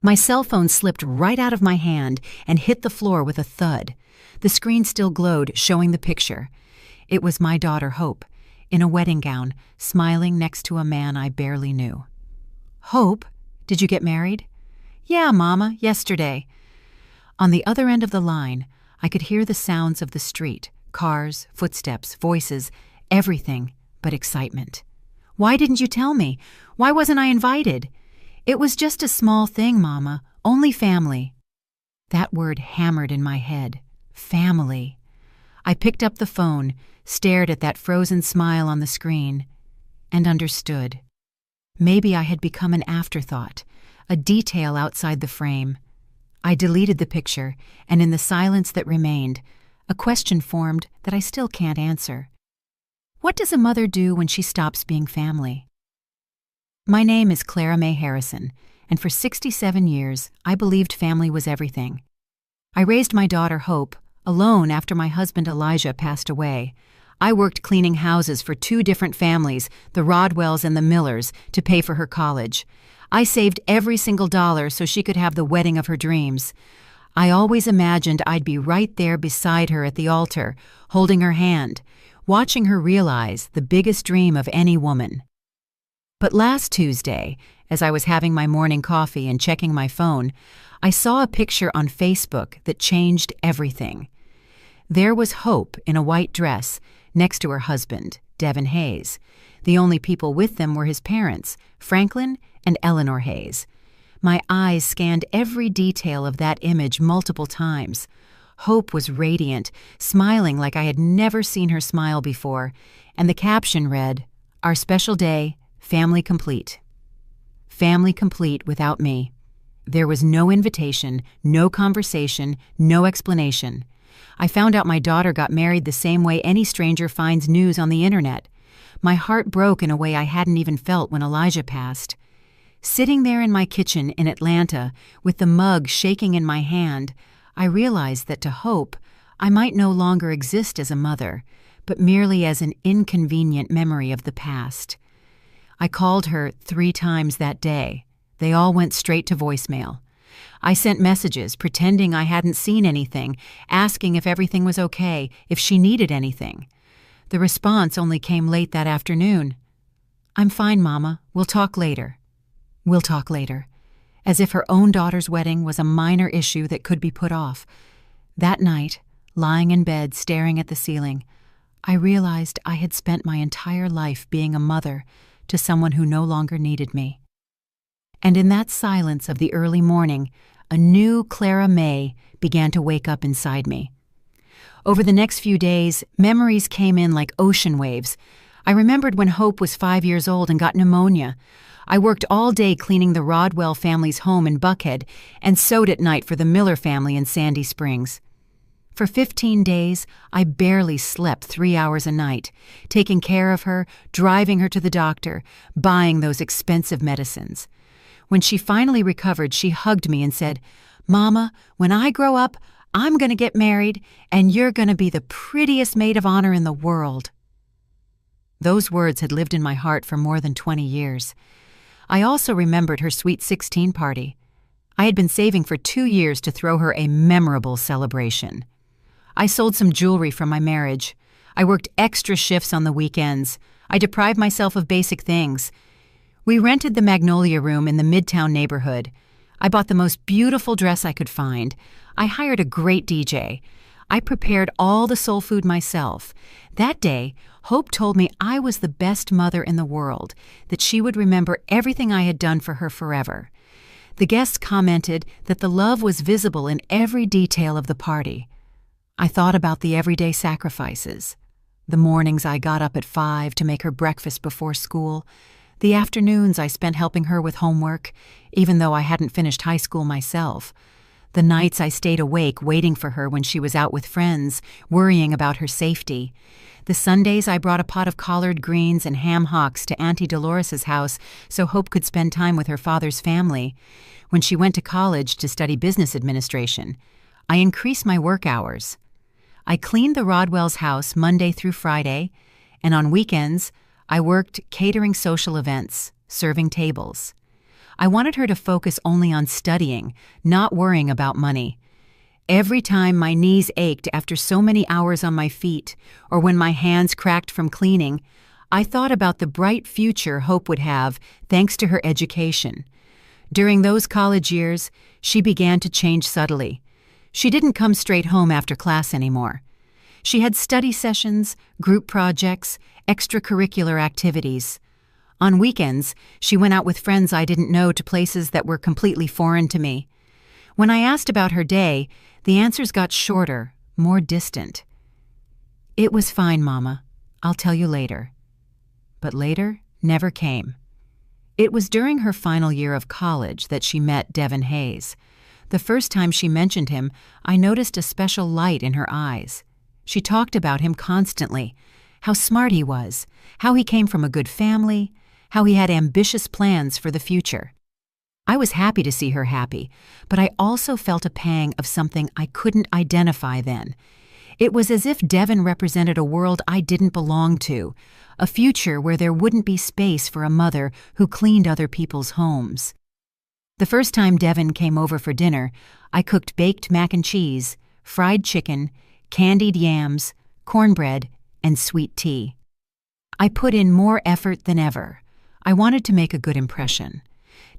My cell phone slipped right out of my hand and hit the floor with a thud. The screen still glowed, showing the picture. It was my daughter, Hope, in a wedding gown, smiling next to a man I barely knew. "Hope, did you get married?" "Yeah, Mama, yesterday." On the other end of the line, I could hear the sounds of the street, cars, footsteps, voices, everything but excitement. "Why didn't you tell me? Why wasn't I invited?" "It was just a small thing, Mama, only family." That word hammered in my head. Family. I picked up the phone, stared at that frozen smile on the screen, and understood. Maybe I had become an afterthought, a detail outside the frame. I deleted the picture, and in the silence that remained, a question formed that I still can't answer. What does a mother do when she stops being family? My name is Clara May Harrison, and for 67 years, I believed family was everything. I raised my daughter, Hope, alone after my husband Elijah passed away. I worked cleaning houses for 2 different families, the Rodwells and the Millers, to pay for her college. I saved every single dollar so she could have the wedding of her dreams. I always imagined I'd be right there beside her at the altar, holding her hand, watching her realize the biggest dream of any woman. But last Tuesday, as I was having my morning coffee and checking my phone, I saw a picture on Facebook that changed everything. There was Hope in a white dress, next to her husband, Devin Hayes. The only people with them were his parents, Franklin and Eleanor Hayes. My eyes scanned every detail of that image multiple times. Hope was radiant, smiling like I had never seen her smile before, and the caption read, "Our special day, family complete." Family complete without me. There was no invitation, no conversation, no explanation. I found out my daughter got married the same way any stranger finds news on the internet. My heart broke in a way I hadn't even felt when Elijah passed. Sitting there in my kitchen in Atlanta, with the mug shaking in my hand, I realized that to Hope, I might no longer exist as a mother, but merely as an inconvenient memory of the past. I called her 3 times that day. They all went straight to voicemail. I sent messages pretending I hadn't seen anything, asking if everything was okay, if she needed anything. The response only came late that afternoon. "I'm fine, Mama. We'll talk later." "We'll talk later." As if her own daughter's wedding was a minor issue that could be put off. That night, lying in bed staring at the ceiling, I realized I had spent my entire life being a mother to someone who no longer needed me. And in that silence of the early morning, a new Clara May began to wake up inside me. Over the next few days, memories came in like ocean waves. I remembered when Hope was 5 years old and got pneumonia. I worked all day cleaning the Rodwell family's home in Buckhead and sewed at night for the Miller family in Sandy Springs. For 15 days, I barely slept 3 hours a night, taking care of her, driving her to the doctor, buying those expensive medicines. When she finally recovered, she hugged me and said, "Mama, when I grow up, I'm going to get married, and you're going to be the prettiest maid of honor in the world." Those words had lived in my heart for more than 20 years. I also remembered her sweet 16 party. I had been saving for 2 years to throw her a memorable celebration. I sold some jewelry from my marriage. I worked extra shifts on the weekends. I deprived myself of basic things. We rented the Magnolia Room in the Midtown neighborhood. I bought the most beautiful dress I could find. I hired a great DJ. I prepared all the soul food myself. That day, Hope told me I was the best mother in the world, that she would remember everything I had done for her forever. The guests commented that the love was visible in every detail of the party. I thought about the everyday sacrifices. The mornings I got up at 5 to make her breakfast before school. The afternoons I spent helping her with homework, even though I hadn't finished high school myself. The nights I stayed awake waiting for her when she was out with friends, worrying about her safety. The Sundays I brought a pot of collard greens and ham hocks to Auntie Dolores's house so Hope could spend time with her father's family. When she went to college to study business administration, I increased my work hours. I cleaned the Rodwell's house Monday through Friday, and on weekends, I worked catering social events, serving tables. I wanted her to focus only on studying, not worrying about money. Every time my knees ached after so many hours on my feet, or when my hands cracked from cleaning, I thought about the bright future Hope would have thanks to her education. During those college years, she began to change subtly. She didn't come straight home after class anymore. She had study sessions, group projects, extracurricular activities. On weekends, she went out with friends I didn't know to places that were completely foreign to me. When I asked about her day, the answers got shorter, more distant. "It was fine, Mama. I'll tell you later." But later never came. It was during her final year of college that she met Devin Hayes. The first time she mentioned him, I noticed a special light in her eyes. She talked about him constantly, how smart he was, how he came from a good family, how he had ambitious plans for the future. I was happy to see her happy, but I also felt a pang of something I couldn't identify then. It was as if Devin represented a world I didn't belong to, a future where there wouldn't be space for a mother who cleaned other people's homes. The first time Devin came over for dinner, I cooked baked mac and cheese, fried chicken, candied yams, cornbread, and sweet tea. I put in more effort than ever. I wanted to make a good impression.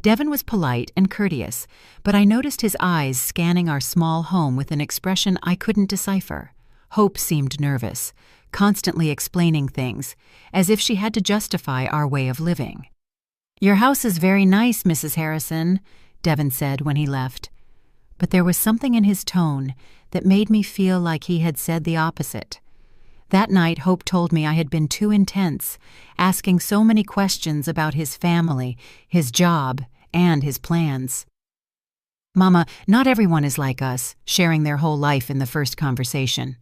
Devin was polite and courteous, but I noticed his eyes scanning our small home with an expression I couldn't decipher. Hope seemed nervous, constantly explaining things, as if she had to justify our way of living. "Your house is very nice, Mrs. Harrison," Devin said when he left. But there was something in his tone that made me feel like he had said the opposite. That night, Hope told me I had been too intense, asking so many questions about his family, his job, and his plans. "Mama, not everyone is like us," sharing their whole life in the first conversation.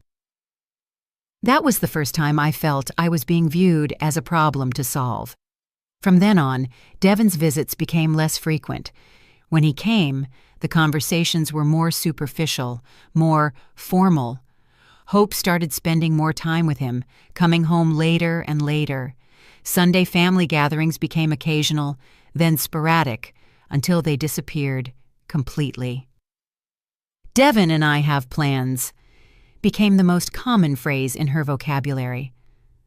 That was the first time I felt I was being viewed as a problem to solve. From then on, Devin's visits became less frequent. When he came, the conversations were more superficial, more formal. Hope started spending more time with him, coming home later and later. Sunday family gatherings became occasional, then sporadic, until they disappeared completely. "Devin and I have plans," became the most common phrase in her vocabulary.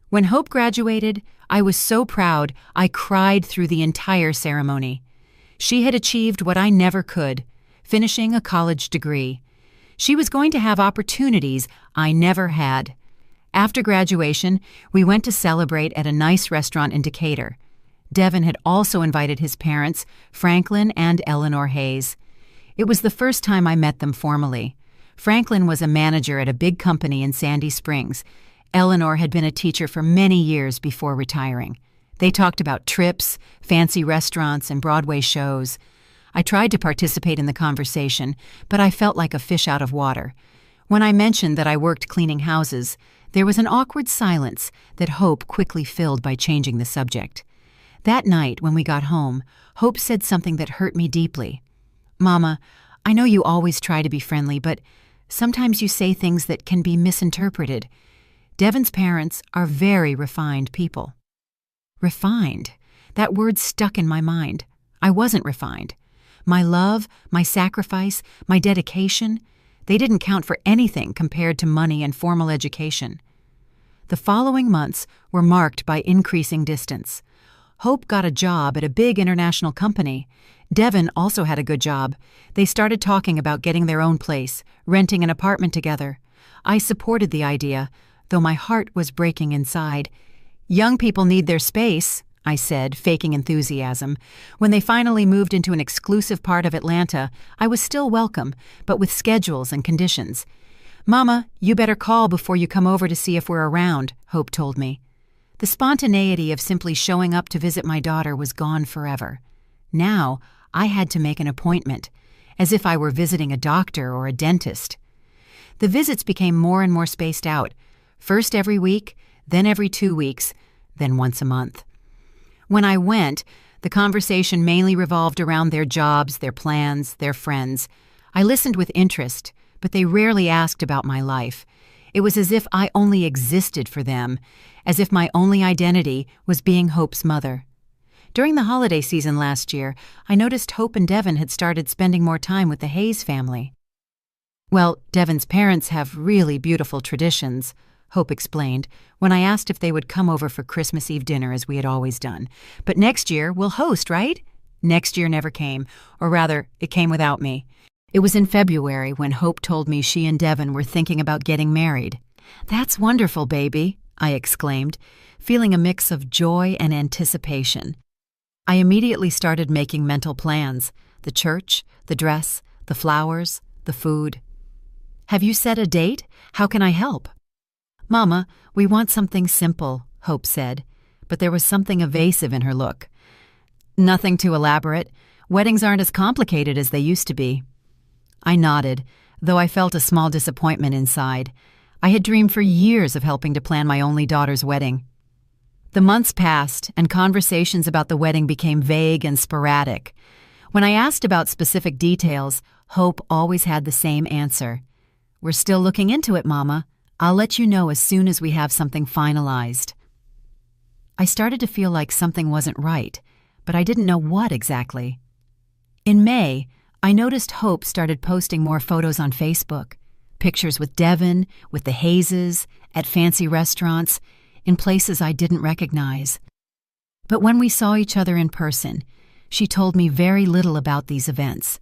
When Hope graduated, I was so proud I cried through the entire ceremony. She had achieved what I never could, finishing a college degree. She was going to have opportunities I never had. After graduation, we went to celebrate at a nice restaurant in Decatur. Devin had also invited his parents, Franklin and Eleanor Hayes. It was the first time I met them formally. Franklin was a manager at a big company in Sandy Springs. Eleanor had been a teacher for many years before retiring. They talked about trips, fancy restaurants, and Broadway shows. I tried to participate in the conversation, but I felt like a fish out of water. When I mentioned that I worked cleaning houses, there was an awkward silence that Hope quickly filled by changing the subject. That night, when we got home, Hope said something that hurt me deeply. "Mama, I know you always try to be friendly, but sometimes you say things that can be misinterpreted. Devin's parents are very refined people." Refined? That word stuck in my mind. I wasn't refined. My love, my sacrifice, my dedication, they didn't count for anything compared to money and formal education. The following months were marked by increasing distance. Hope got a job at a big international company. Devin also had a good job. They started talking about getting their own place, renting an apartment together. I supported the idea, though my heart was breaking inside. "Young people need their space," I said, faking enthusiasm. When they finally moved into an exclusive part of Atlanta, I was still welcome, but with schedules and conditions. "Mama, you better call before you come over to see if we're around," Hope told me. The spontaneity of simply showing up to visit my daughter was gone forever. Now, I had to make an appointment, as if I were visiting a doctor or a dentist. The visits became more and more spaced out, first every week, then every 2 weeks, then once a month. When I went, the conversation mainly revolved around their jobs, their plans, their friends. I listened with interest, but they rarely asked about my life. It was as if I only existed for them, as if my only identity was being Hope's mother. During the holiday season last year, I noticed Hope and Devin had started spending more time with the Hayes family. Well, Devin's parents have really beautiful traditions, Hope explained, when I asked if they would come over for Christmas Eve dinner as we had always done. But next year, we'll host, right? Next year never came, or rather, it came without me. It was in February when Hope told me she and Devin were thinking about getting married. "That's wonderful, baby," I exclaimed, feeling a mix of joy and anticipation. I immediately started making mental plans: the church, the dress, the flowers, the food. "Have you set a date? How can I help?" "Mama, we want something simple," Hope said, but there was something evasive in her look. "Nothing too elaborate. Weddings aren't as complicated as they used to be." I nodded, though I felt a small disappointment inside. I had dreamed for years of helping to plan my only daughter's wedding. The months passed, and conversations about the wedding became vague and sporadic. When I asked about specific details, Hope always had the same answer. "We're still looking into it, Mama. I'll let you know as soon as we have something finalized." I started to feel like something wasn't right, but I didn't know what exactly. In May, I noticed Hope started posting more photos on Facebook. Pictures with Devin, with the Hayeses, at fancy restaurants, in places I didn't recognize. But when we saw each other in person, she told me very little about these events.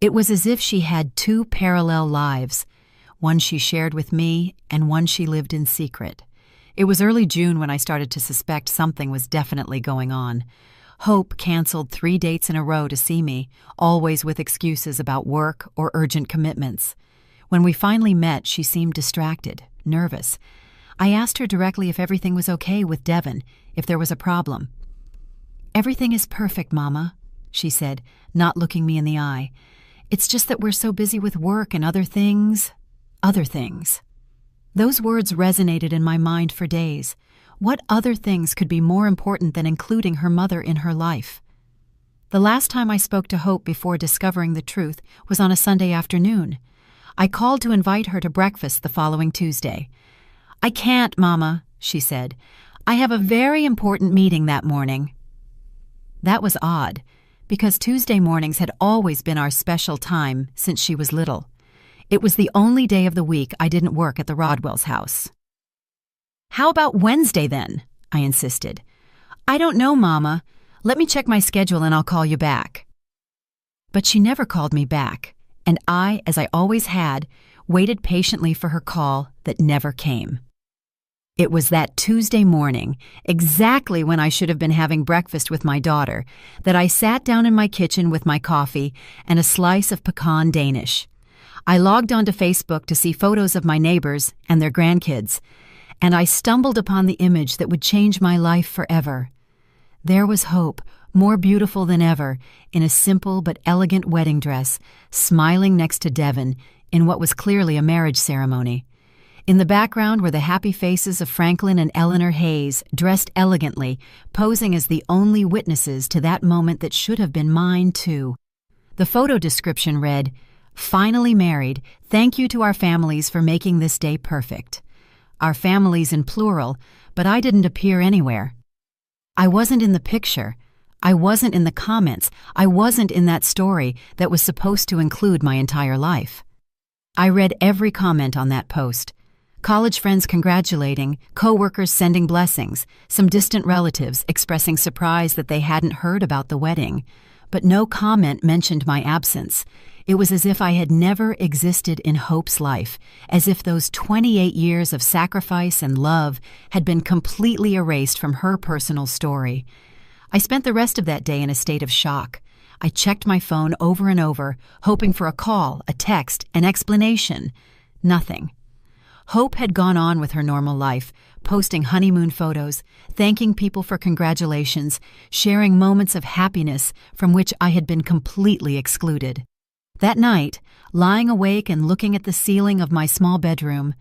It was as if she had two parallel lives, one she shared with me and one she lived in secret. It was early June when I started to suspect something was definitely going on. Hope canceled 3 dates in a row to see me, always with excuses about work or urgent commitments. When we finally met, she seemed distracted, nervous. I asked her directly if everything was okay with Devin, if there was a problem. "Everything is perfect, Mama," she said, not looking me in the eye. "It's just that we're so busy with work and other things. Those words resonated in my mind for days. What other things could be more important than including her mother in her life? The last time I spoke to Hope before discovering the truth was on a Sunday afternoon. I called to invite her to breakfast the following Tuesday. "I can't, Mama," she said. "I have a very important meeting that morning." That was odd, because Tuesday mornings had always been our special time since she was little. It was the only day of the week I didn't work at the Rodwell's house. "How about Wednesday, then?" I insisted. "I don't know, Mama. Let me check my schedule and I'll call you back." But she never called me back, and I, as I always had, waited patiently for her call that never came. It was that Tuesday morning, exactly when I should have been having breakfast with my daughter, that I sat down in my kitchen with my coffee and a slice of pecan Danish. I logged onto Facebook to see photos of my neighbors and their grandkids, and I stumbled upon the image that would change my life forever. There was Hope, more beautiful than ever, in a simple but elegant wedding dress, smiling next to Devin in what was clearly a marriage ceremony. In the background were the happy faces of Franklin and Eleanor Hayes, dressed elegantly, posing as the only witnesses to that moment that should have been mine, too. The photo description read, "Finally married, thank you to our families for making this day perfect." Our families in plural, but I didn't appear anywhere. I wasn't in the picture. I wasn't in the comments. I wasn't in that story that was supposed to include my entire life. I read every comment on that post. College friends congratulating, co-workers sending blessings, some distant relatives expressing surprise that they hadn't heard about the wedding. But no comment mentioned my absence. It was as if I had never existed in Hope's life, as if those 28 years of sacrifice and love had been completely erased from her personal story. I spent the rest of that day in a state of shock. I checked my phone over and over, hoping for a call, a text, an explanation. Nothing. Hope had gone on with her normal life, posting honeymoon photos, thanking people for congratulations, sharing moments of happiness from which I had been completely excluded. That night, lying awake and looking at the ceiling of my small bedroom,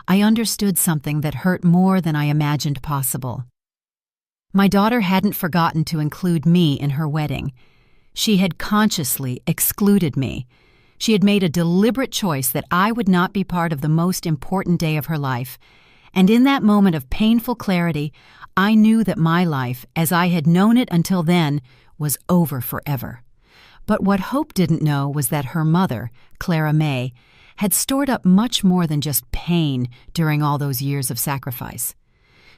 I understood something that hurt more than I imagined possible. My daughter hadn't forgotten to include me in her wedding. She had consciously excluded me. She had made a deliberate choice that I would not be part of the most important day of her life, And in that moment of painful clarity, I knew that my life, as I had known it until then, was over forever. But what Hope didn't know was that her mother, Clara May, had stored up much more than just pain during all those years of sacrifice.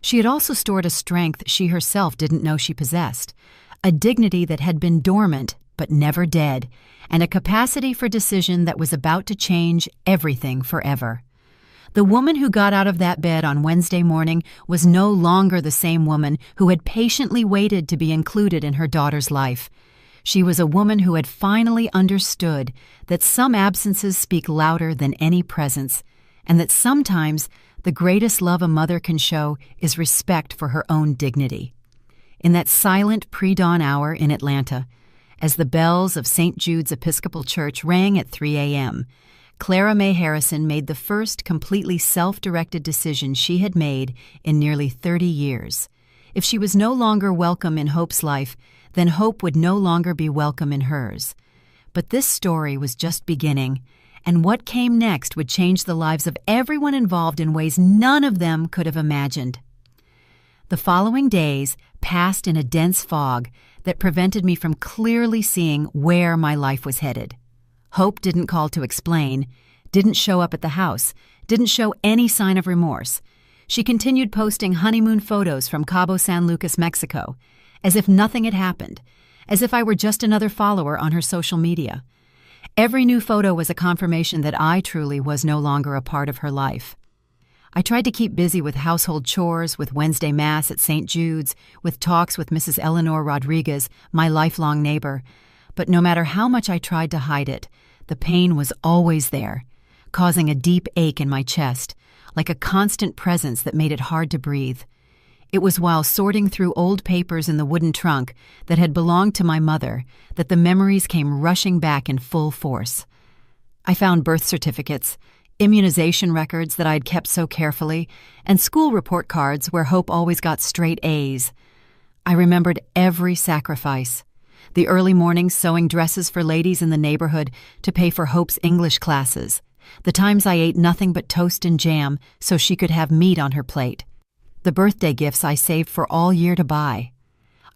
She had also stored a strength she herself didn't know she possessed, a dignity that had been dormant but never dead, and a capacity for decision that was about to change everything forever. The woman who got out of that bed on Wednesday morning was no longer the same woman who had patiently waited to be included in her daughter's life. She was a woman who had finally understood that some absences speak louder than any presence, and that sometimes the greatest love a mother can show is respect for her own dignity. In that silent pre-dawn hour in Atlanta, as the bells of St. Jude's Episcopal Church rang at 3 a.m., Clara May Harrison made the first completely self-directed decision she had made in nearly 30 years. If she was no longer welcome in Hope's life, then Hope would no longer be welcome in hers. But this story was just beginning, and what came next would change the lives of everyone involved in ways none of them could have imagined. The following days passed in a dense fog that prevented me from clearly seeing where my life was headed. Hope didn't call to explain, didn't show up at the house, didn't show any sign of remorse. She continued posting honeymoon photos from Cabo San Lucas, Mexico, as if nothing had happened, as if I were just another follower on her social media. Every new photo was a confirmation that I truly was no longer a part of her life. I tried to keep busy with household chores, with Wednesday Mass at St. Jude's, with talks with Mrs. Eleanor Rodriguez, my lifelong neighbor. But no matter how much I tried to hide it, the pain was always there, causing a deep ache in my chest, like a constant presence that made it hard to breathe. It was while sorting through old papers in the wooden trunk that had belonged to my mother that the memories came rushing back in full force. I found birth certificates, immunization records that I had kept so carefully, and school report cards where Hope always got straight A's. I remembered every sacrifice. The early mornings sewing dresses for ladies in the neighborhood to pay for Hope's English classes. The times I ate nothing but toast and jam so she could have meat on her plate. The birthday gifts I saved for all year to buy.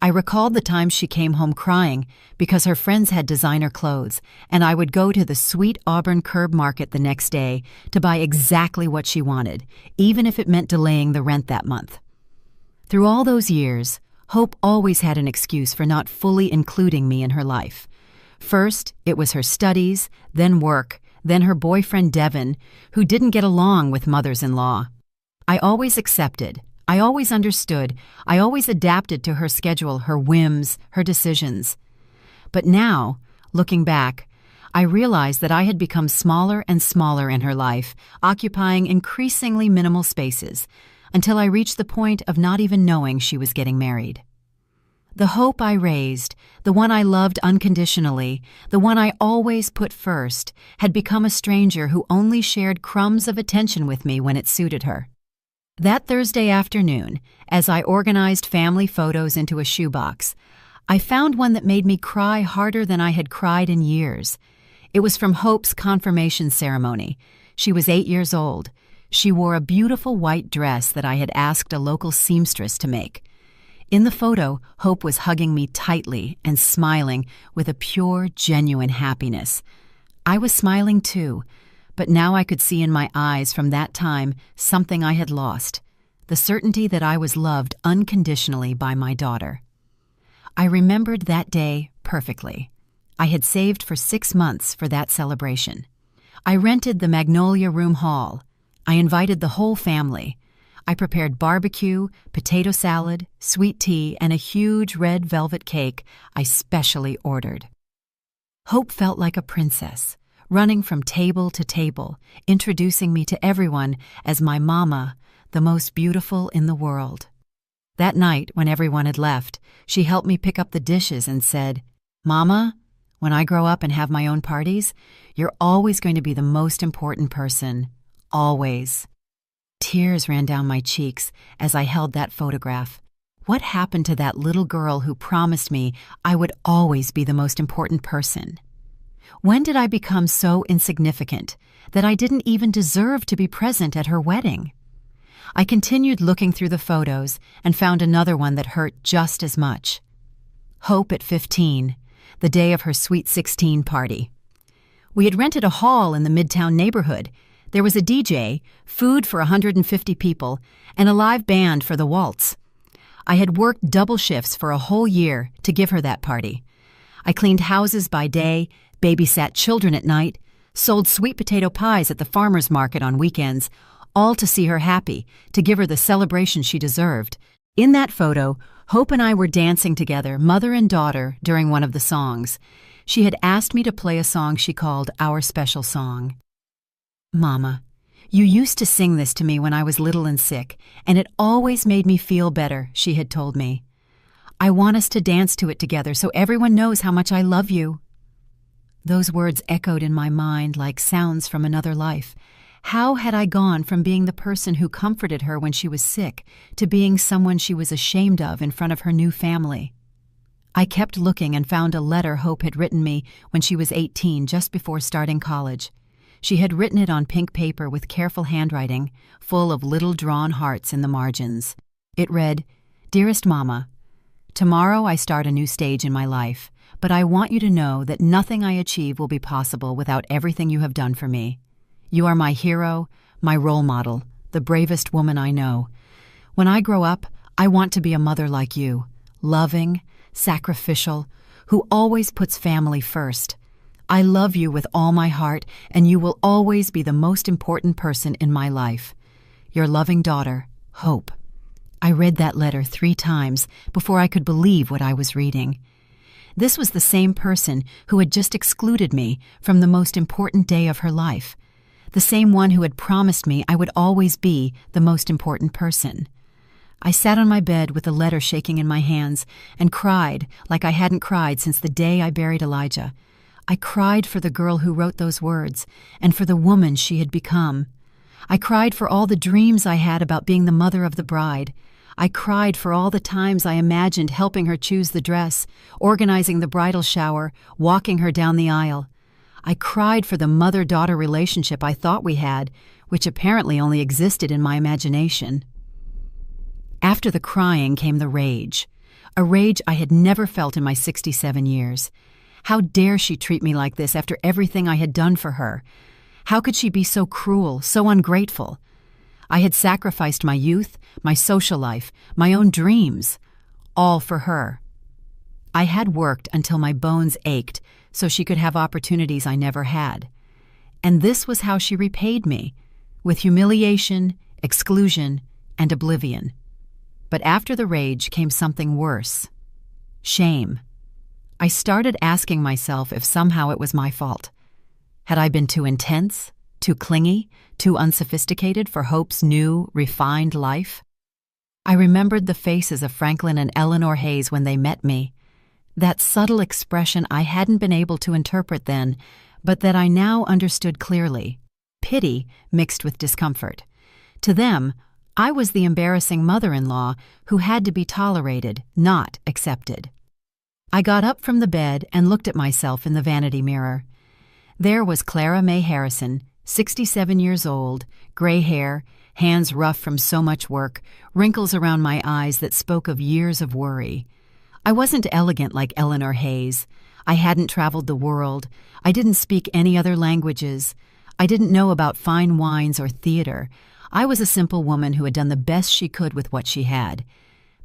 I recalled the times she came home crying because her friends had designer clothes, and I would go to the sweet Auburn Curb Market the next day to buy exactly what she wanted, even if it meant delaying the rent that month. Through all those years, Hope always had an excuse for not fully including me in her life. First, it was her studies, then work, then her boyfriend Devin, who didn't get along with mothers-in-law. I always accepted, I always understood, I always adapted to her schedule, her whims, her decisions. But now, looking back, I realized that I had become smaller and smaller in her life, occupying increasingly minimal spaces, until I reached the point of not even knowing she was getting married. The Hope I raised, the one I loved unconditionally, the one I always put first, had become a stranger who only shared crumbs of attention with me when it suited her. That Thursday afternoon, as I organized family photos into a shoebox, I found one that made me cry harder than I had cried in years. It was from Hope's confirmation ceremony. She was 8 years old. She wore a beautiful white dress that I had asked a local seamstress to make. In the photo, Hope was hugging me tightly and smiling with a pure, genuine happiness. I was smiling too, but now I could see in my eyes from that time something I had lost, the certainty that I was loved unconditionally by my daughter. I remembered that day perfectly. I had saved for 6 months for that celebration. I rented the Magnolia Room Hall. I invited the whole family. I prepared barbecue, potato salad, sweet tea, and a huge red velvet cake I specially ordered. Hope felt like a princess, running from table to table, introducing me to everyone as my mama, the most beautiful in the world. That night, when everyone had left, she helped me pick up the dishes and said, "Mama, when I grow up and have my own parties, you're always going to be the most important person. Always." Tears ran down my cheeks as I held that photograph. What happened to that little girl who promised me I would always be the most important person? When did I become so insignificant that I didn't even deserve to be present at her wedding? I continued looking through the photos and found another one that hurt just as much. Hope at 15, the day of her Sweet 16 party. We had rented a hall in the Midtown neighborhood. There was a DJ, food for 150 people, and a live band for the waltz. I had worked double shifts for a whole year to give her that party. I cleaned houses by day, babysat children at night, sold sweet potato pies at the farmer's market on weekends, all to see her happy, to give her the celebration she deserved. In that photo, Hope and I were dancing together, mother and daughter, during one of the songs. She had asked me to play a song she called Our Special Song. "Mama, you used to sing this to me when I was little and sick, and it always made me feel better," she had told me. "I want us to dance to it together so everyone knows how much I love you." Those words echoed in my mind like sounds from another life. How had I gone from being the person who comforted her when she was sick to being someone she was ashamed of in front of her new family? I kept looking and found a letter Hope had written me when she was 18, just before starting college. She had written it on pink paper with careful handwriting, full of little drawn hearts in the margins. It read, "Dearest Mama, tomorrow I start a new stage in my life, but I want you to know that nothing I achieve will be possible without everything you have done for me. You are my hero, my role model, the bravest woman I know. When I grow up, I want to be a mother like you, loving, sacrificial, who always puts family first. I love you with all my heart, and you will always be the most important person in my life. Your loving daughter, Hope." I read that letter 3 times before I could believe what I was reading. This was the same person who had just excluded me from the most important day of her life, the same one who had promised me I would always be the most important person. I sat on my bed with the letter shaking in my hands and cried like I hadn't cried since the day I buried Elijah. I cried for the girl who wrote those words and for the woman she had become. I cried for all the dreams I had about being the mother of the bride. I cried for all the times I imagined helping her choose the dress, organizing the bridal shower, walking her down the aisle. I cried for the mother-daughter relationship I thought we had, which apparently only existed in my imagination. After the crying came the rage, a rage I had never felt in my 67 years. How dare she treat me like this after everything I had done for her? How could she be so cruel, so ungrateful? I had sacrificed my youth, my social life, my own dreams, all for her. I had worked until my bones ached so she could have opportunities I never had. And this was how she repaid me, with humiliation, exclusion, and oblivion. But after the rage came something worse: shame. I started asking myself if somehow it was my fault. Had I been too intense, too clingy, too unsophisticated for Hope's new, refined life? I remembered the faces of Franklin and Eleanor Hayes when they met me. That subtle expression I hadn't been able to interpret then, but that I now understood clearly. Pity mixed with discomfort. To them, I was the embarrassing mother-in-law who had to be tolerated, not accepted. I got up from the bed and looked at myself in the vanity mirror. There was Clara May Harrison, 67 years old, gray hair, hands rough from so much work, wrinkles around my eyes that spoke of years of worry. I wasn't elegant like Eleanor Hayes. I hadn't traveled the world. I didn't speak any other languages. I didn't know about fine wines or theater. I was a simple woman who had done the best she could with what she had.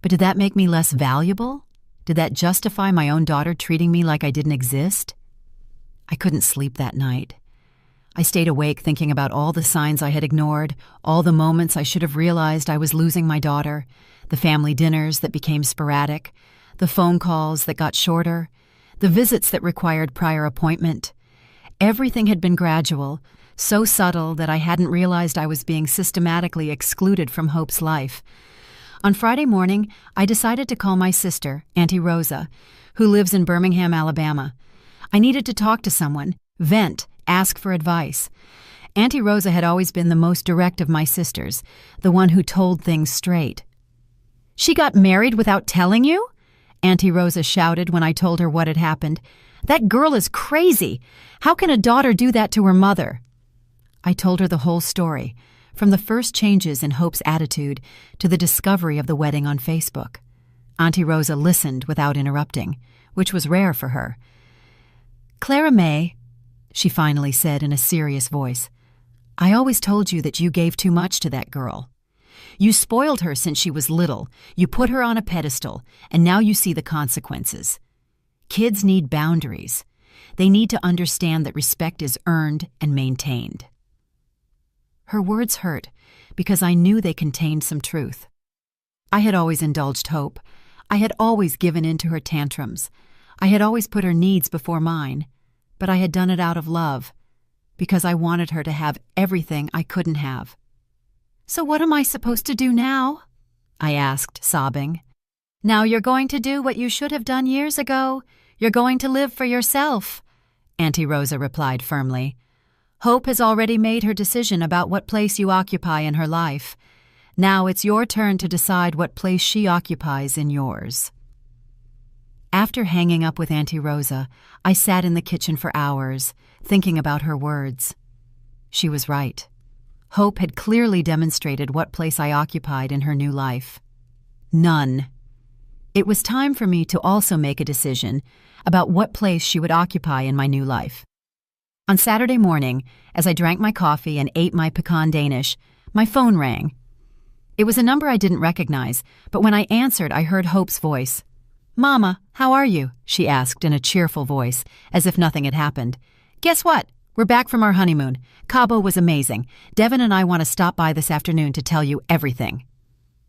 But did that make me less valuable? Did that justify my own daughter treating me like I didn't exist? I couldn't sleep that night. I stayed awake thinking about all the signs I had ignored, all the moments I should have realized I was losing my daughter, the family dinners that became sporadic, the phone calls that got shorter, the visits that required prior appointment. Everything had been gradual, so subtle that I hadn't realized I was being systematically excluded from Hope's life. On Friday morning, I decided to call my sister, Auntie Rosa, who lives in Birmingham, Alabama. I needed to talk to someone, vent, ask for advice. Auntie Rosa had always been the most direct of my sisters, the one who told things straight. "She got married without telling you?" Auntie Rosa shouted when I told her what had happened. "That girl is crazy. How can a daughter do that to her mother?" I told her the whole story, from the first changes in Hope's attitude to the discovery of the wedding on Facebook. Auntie Rosa listened without interrupting, which was rare for her. "Clara May," she finally said in a serious voice, "I always told you that you gave too much to that girl. You spoiled her since she was little, you put her on a pedestal, and now you see the consequences. Kids need boundaries. They need to understand that respect is earned and maintained." Her words hurt because I knew they contained some truth. I had always indulged Hope. I had always given in to her tantrums. I had always put her needs before mine, but I had done it out of love, because I wanted her to have everything I couldn't have. "So what am I supposed to do now?" I asked, sobbing. "Now you're going to do what you should have done years ago. You're going to live for yourself," Auntie Rosa replied firmly. "Hope has already made her decision about what place you occupy in her life. Now it's your turn to decide what place she occupies in yours." After hanging up with Auntie Rosa, I sat in the kitchen for hours, thinking about her words. She was right. Hope had clearly demonstrated what place I occupied in her new life. None. It was time for me to also make a decision about what place she would occupy in my new life. On Saturday morning, as I drank my coffee and ate my pecan Danish, my phone rang. It was a number I didn't recognize, but when I answered, I heard Hope's voice. "Mama, how are you?" she asked in a cheerful voice, as if nothing had happened. "Guess what? We're back from our honeymoon. Cabo was amazing. Devin and I want to stop by this afternoon to tell you everything."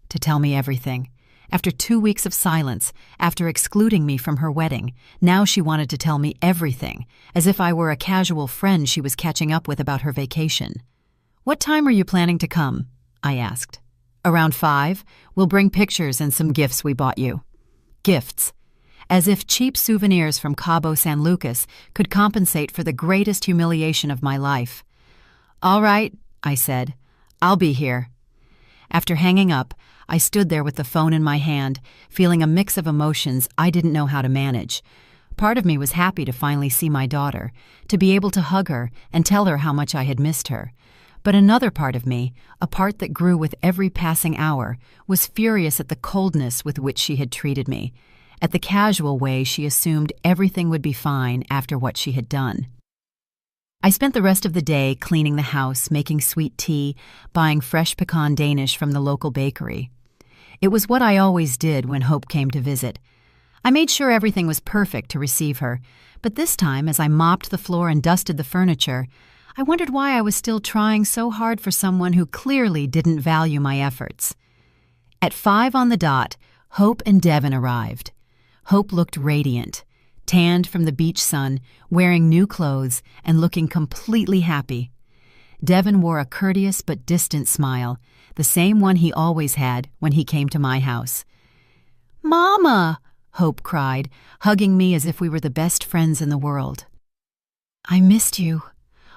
To tell me everything. After 2 weeks of silence, after excluding me from her wedding, now she wanted to tell me everything, as if I were a casual friend she was catching up with about her vacation. "What time are you planning to come?" I asked. "Around 5. We'll bring pictures and some gifts we bought you." Gifts. As if cheap souvenirs from Cabo San Lucas could compensate for the greatest humiliation of my life. "All right," I said. "I'll be here." After hanging up, I stood there with the phone in my hand, feeling a mix of emotions I didn't know how to manage. Part of me was happy to finally see my daughter, to be able to hug her and tell her how much I had missed her. But another part of me, a part that grew with every passing hour, was furious at the coldness with which she had treated me, at the casual way she assumed everything would be fine after what she had done. I spent the rest of the day cleaning the house, making sweet tea, buying fresh pecan Danish from the local bakery. It was what I always did when Hope came to visit. I made sure everything was perfect to receive her, but this time, as I mopped the floor and dusted the furniture, I wondered why I was still trying so hard for someone who clearly didn't value my efforts. At 5 on the dot, Hope and Devin arrived. Hope looked radiant, tanned from the beach sun, wearing new clothes and looking completely happy. Devin wore a courteous but distant smile, the same one he always had when he came to my house. "Mama!" Hope cried, hugging me as if we were the best friends in the world. "I missed you.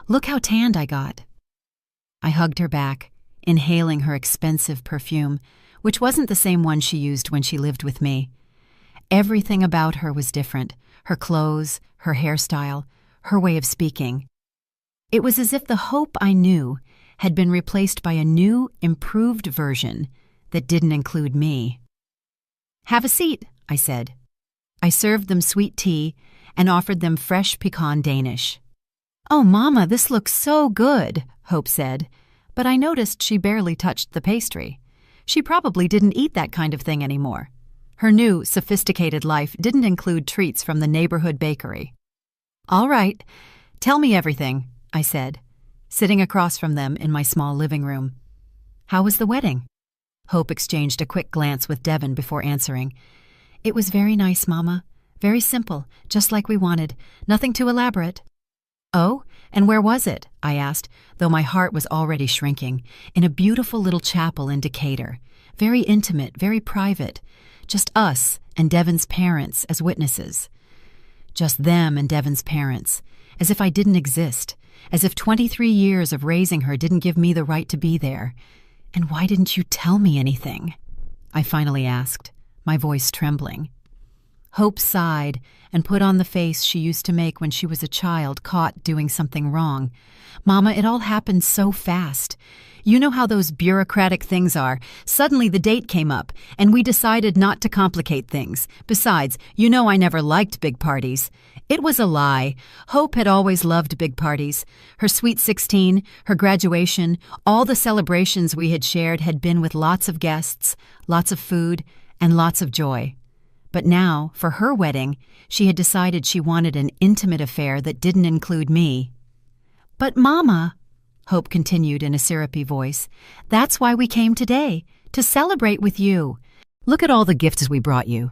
Look how tanned I got." I hugged her back, inhaling her expensive perfume, which wasn't the same one she used when she lived with me. Everything about her was different, her clothes, her hairstyle, her way of speaking. It was as if the Hope I knew had been replaced by a new, improved version that didn't include me. "Have a seat," I said. I served them sweet tea and offered them fresh pecan Danish. "Oh, Mama, this looks so good," Hope said, but I noticed she barely touched the pastry. She probably didn't eat that kind of thing anymore. Her new, sophisticated life didn't include treats from the neighborhood bakery. "All right, tell me everything," I said, sitting across from them in my small living room. "How was the wedding?" Hope exchanged a quick glance with Devin before answering. "It was very nice, Mama. Very simple, just like we wanted. Nothing too elaborate." "Oh, and where was it?" I asked, though my heart was already shrinking. "In a beautiful little chapel in Decatur. Very intimate, very private. Just us and Devin's parents as witnesses. Just them and Devin's parents, as if I didn't exist, as if 23 years of raising her didn't give me the right to be there. And why didn't you tell me anything?" I finally asked, my voice trembling. Hope sighed and put on the face she used to make when she was a child caught doing something wrong. "Mama, it all happened so fast. You know how those bureaucratic things are. Suddenly the date came up, and we decided not to complicate things. Besides, you know I never liked big parties." It was a lie. Hope had always loved big parties. Her sweet 16, her graduation, all the celebrations we had shared had been with lots of guests, lots of food, and lots of joy. But now, for her wedding, she had decided she wanted an intimate affair that didn't include me. "But Mama," Hope continued in a syrupy voice, "that's why we came today, to celebrate with you. Look at all the gifts we brought you."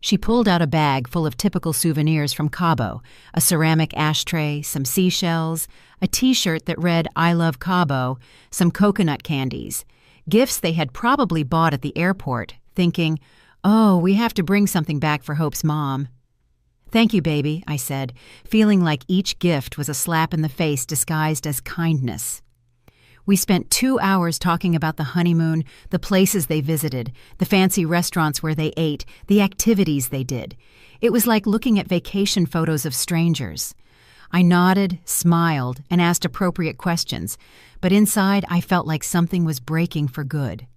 She pulled out a bag full of typical souvenirs from Cabo, a ceramic ashtray, some seashells, a T-shirt that read "I love Cabo," some coconut candies, gifts they had probably bought at the airport, thinking, "Oh, we have to bring something back for Hope's mom." "Thank you, baby," I said, feeling like each gift was a slap in the face disguised as kindness. We spent 2 hours talking about the honeymoon, the places they visited, the fancy restaurants where they ate, the activities they did. It was like looking at vacation photos of strangers. I nodded, smiled, and asked appropriate questions, but inside I felt like something was breaking for good.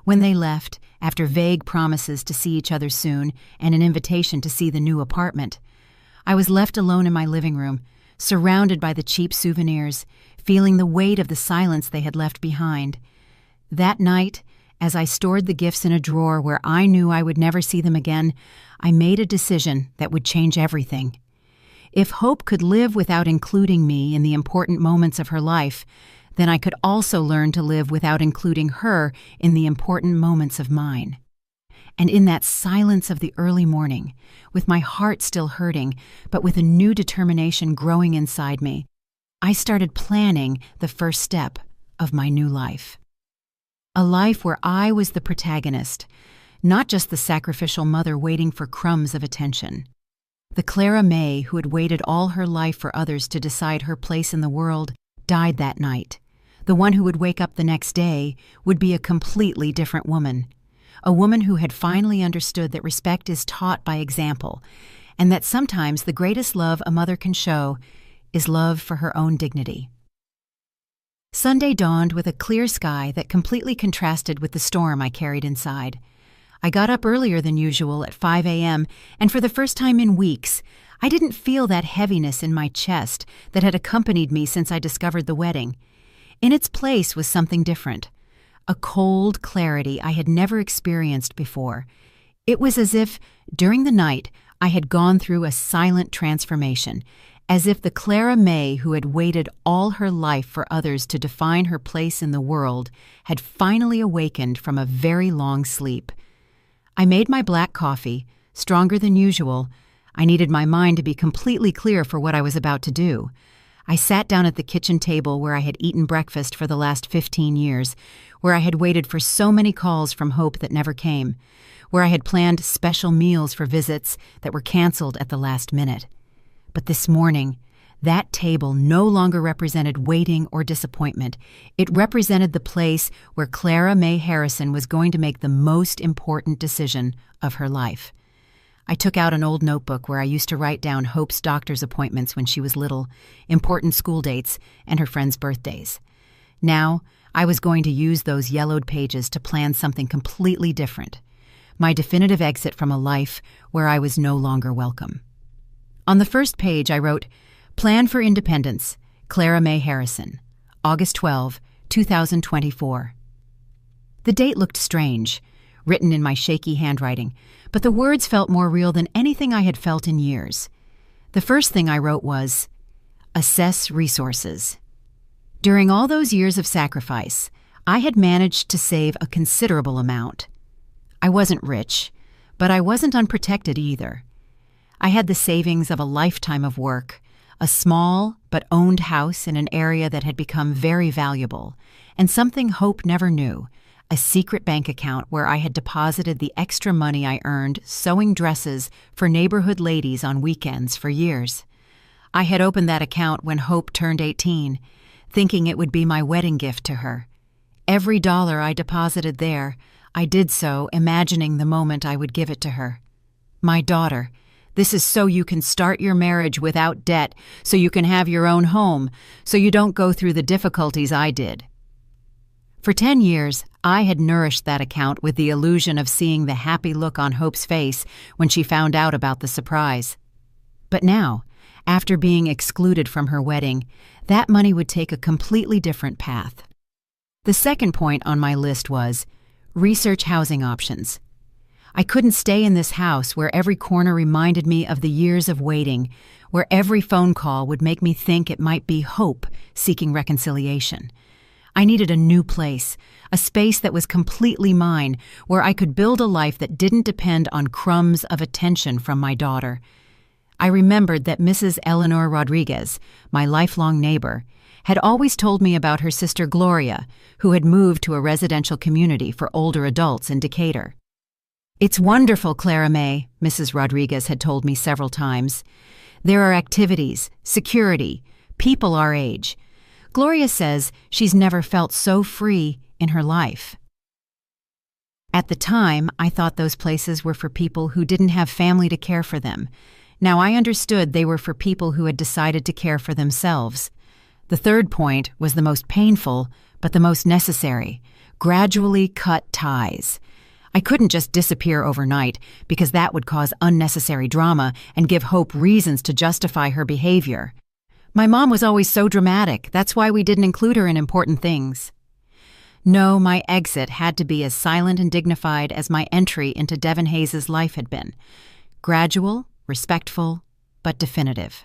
When they left, after vague promises to see each other soon and an invitation to see the new apartment, I was left alone in my living room, surrounded by the cheap souvenirs, feeling the weight of the silence they had left behind. That night, as I stored the gifts in a drawer where I knew I would never see them again, I made a decision that would change everything. If Hope could live without including me in the important moments of her life, then I could also learn to live without including her in the important moments of mine. And in that silence of the early morning, with my heart still hurting, but with a new determination growing inside me, I started planning the first step of my new life. A life where I was the protagonist, not just the sacrificial mother waiting for crumbs of attention. The Clara May who had waited all her life for others to decide her place in the world died that night. The one who would wake up the next day would be a completely different woman. A woman who had finally understood that respect is taught by example, and that sometimes the greatest love a mother can show is love for her own dignity. Sunday dawned with a clear sky that completely contrasted with the storm I carried inside. I got up earlier than usual at 5 a.m., and for the first time in weeks, I didn't feel that heaviness in my chest that had accompanied me since I discovered the wedding. In its place was something different, a cold clarity I had never experienced before. It was as if, during the night, I had gone through a silent transformation, as if the Clara May who had waited all her life for others to define her place in the world had finally awakened from a very long sleep. I made my black coffee, stronger than usual. I needed my mind to be completely clear for what I was about to do. I sat down at the kitchen table where I had eaten breakfast for the last 15 years, where I had waited for so many calls from Hope that never came, where I had planned special meals for visits that were canceled at the last minute. But this morning, that table no longer represented waiting or disappointment. It represented the place where Clara May Harrison was going to make the most important decision of her life. I took out an old notebook where I used to write down Hope's doctor's appointments when she was little, important school dates, and her friends' birthdays. Now, I was going to use those yellowed pages to plan something completely different, my definitive exit from a life where I was no longer welcome. On the first page, I wrote, "Plan for Independence, Clara May Harrison, August 12, 2024. The date looked strange, written in my shaky handwriting, but the words felt more real than anything I had felt in years. The first thing I wrote was, "Assess resources." During all those years of sacrifice, I had managed to save a considerable amount. I wasn't rich, but I wasn't unprotected either. I had the savings of a lifetime of work, a small but owned house in an area that had become very valuable, and something Hope never knew, a secret bank account where I had deposited the extra money I earned sewing dresses for neighborhood ladies on weekends for years. I had opened that account when Hope turned 18, thinking it would be my wedding gift to her. Every dollar I deposited there, I did so imagining the moment I would give it to her. My daughter, this is so you can start your marriage without debt, so you can have your own home, so you don't go through the difficulties I did." For 10 years, I had nourished that account with the illusion of seeing the happy look on Hope's face when she found out about the surprise. But now, after being excluded from her wedding, that money would take a completely different path. The second point on my list was research housing options. I couldn't stay in this house where every corner reminded me of the years of waiting, where every phone call would make me think it might be Hope seeking reconciliation. I needed a new place, a space that was completely mine, where I could build a life that didn't depend on crumbs of attention from my daughter. I remembered that Mrs. Eleanor Rodriguez, my lifelong neighbor, had always told me about her sister Gloria, who had moved to a residential community for older adults in Decatur. "It's wonderful, Clara May," Mrs. Rodriguez had told me several times. "There are activities, security, people our age. Gloria says she's never felt so free in her life." At the time, I thought those places were for people who didn't have family to care for them. Now I understood they were for people who had decided to care for themselves. The third point was the most painful, but the most necessary: gradually cut ties. I couldn't just disappear overnight, because that would cause unnecessary drama and give Hope reasons to justify her behavior. My mom was always so dramatic, that's why we didn't include her in important things. No, my exit had to be as silent and dignified as my entry into Devon Hayes's life had been. Gradual, respectful, but definitive.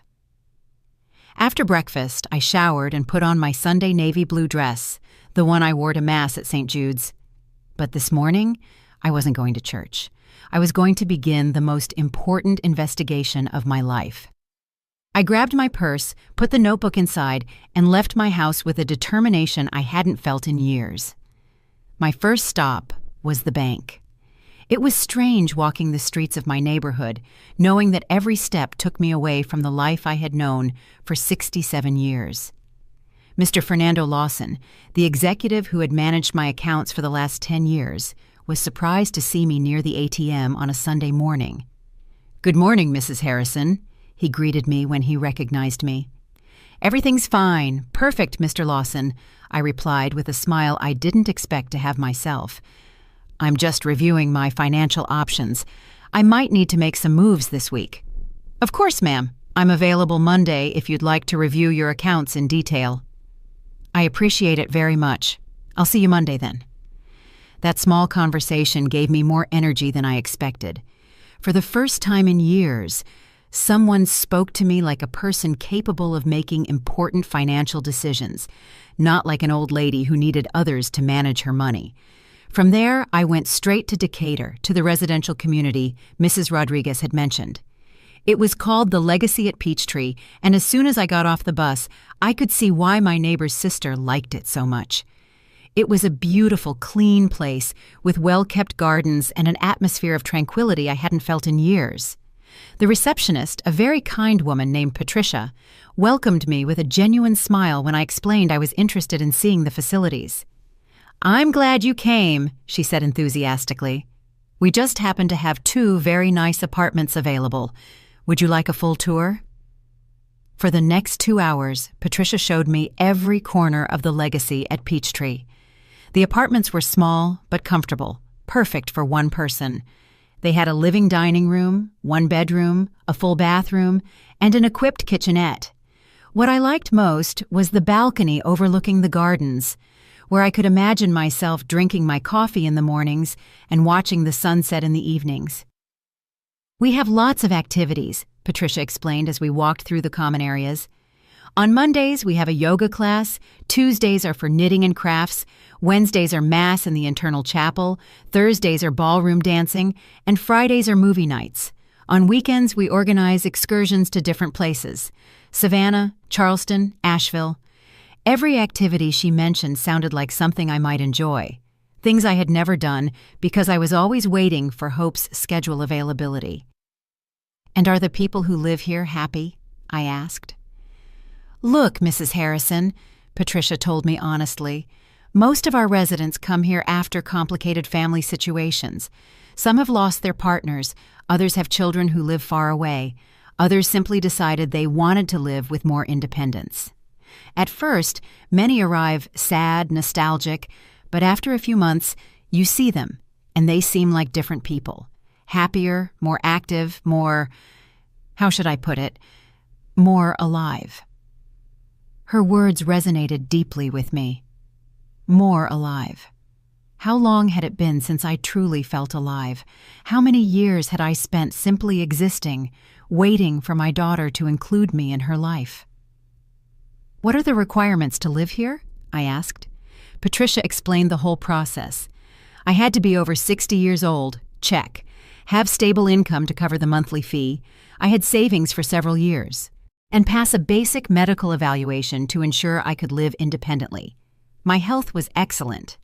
After breakfast, I showered and put on my Sunday navy blue dress, the one I wore to Mass at St. Jude's. But this morning, I wasn't going to church. I was going to begin the most important investigation of my life. I grabbed my purse, put the notebook inside, and left my house with a determination I hadn't felt in years. My first stop was the bank. It was strange walking the streets of my neighborhood, knowing that every step took me away from the life I had known for 67 years. Mr. Fernando Lawson, the executive who had managed my accounts for the last 10 years, was surprised to see me near the ATM on a Sunday morning. "Good morning, Mrs. Harrison," he greeted me when he recognized me. "Everything's fine. Perfect, Mr. Lawson," I replied with a smile I didn't expect to have myself. "I'm just reviewing my financial options. I might need to make some moves this week." "Of course, ma'am. I'm available Monday if you'd like to review your accounts in detail." "I appreciate it very much. I'll see you Monday then." That small conversation gave me more energy than I expected. For the first time in years, someone spoke to me like a person capable of making important financial decisions, not like an old lady who needed others to manage her money. From there, I went straight to Decatur, to the residential community Mrs. Rodriguez had mentioned. It was called the Legacy at Peachtree, and as soon as I got off the bus, I could see why my neighbor's sister liked it so much. It was a beautiful, clean place with well-kept gardens and an atmosphere of tranquility I hadn't felt in years. The receptionist, a very kind woman named Patricia, welcomed me with a genuine smile when I explained I was interested in seeing the facilities. "I'm glad you came," she said enthusiastically. "We just happen to have 2 very nice apartments available. Would you like a full tour?" For the next 2 hours, Patricia showed me every corner of the Legacy at Peachtree. The apartments were small but comfortable, perfect for one person. They had a living dining room, 1 bedroom, a full bathroom, and an equipped kitchenette. What I liked most was the balcony overlooking the gardens, where I could imagine myself drinking my coffee in the mornings and watching the sunset in the evenings. "We have lots of activities," Patricia explained as we walked through the common areas. "On Mondays, we have a yoga class, Tuesdays are for knitting and crafts, Wednesdays are Mass in the internal chapel, Thursdays are ballroom dancing, and Fridays are movie nights. On weekends, we organize excursions to different places: Savannah, Charleston, Asheville." Every activity she mentioned sounded like something I might enjoy, things I had never done because I was always waiting for Hope's schedule availability. "And are the people who live here happy?" I asked. "Look, Mrs. Harrison," Patricia told me honestly, "most of our residents come here after complicated family situations. Some have lost their partners, others have children who live far away, others simply decided they wanted to live with more independence. At first, many arrive sad, nostalgic, but after a few months, you see them, and they seem like different people. Happier, more active, more, how should I put it, more alive. Her words resonated deeply with me. More alive. How long had it been since I truly felt alive? How many years had I spent simply existing, waiting for my daughter to include me in her life? "What are the requirements to live here?" I asked. Patricia explained the whole process. I had to be over 60 years old, check. Have stable income to cover the monthly fee. I had savings for several years. And pass a basic medical evaluation to ensure I could live independently. My health was excellent.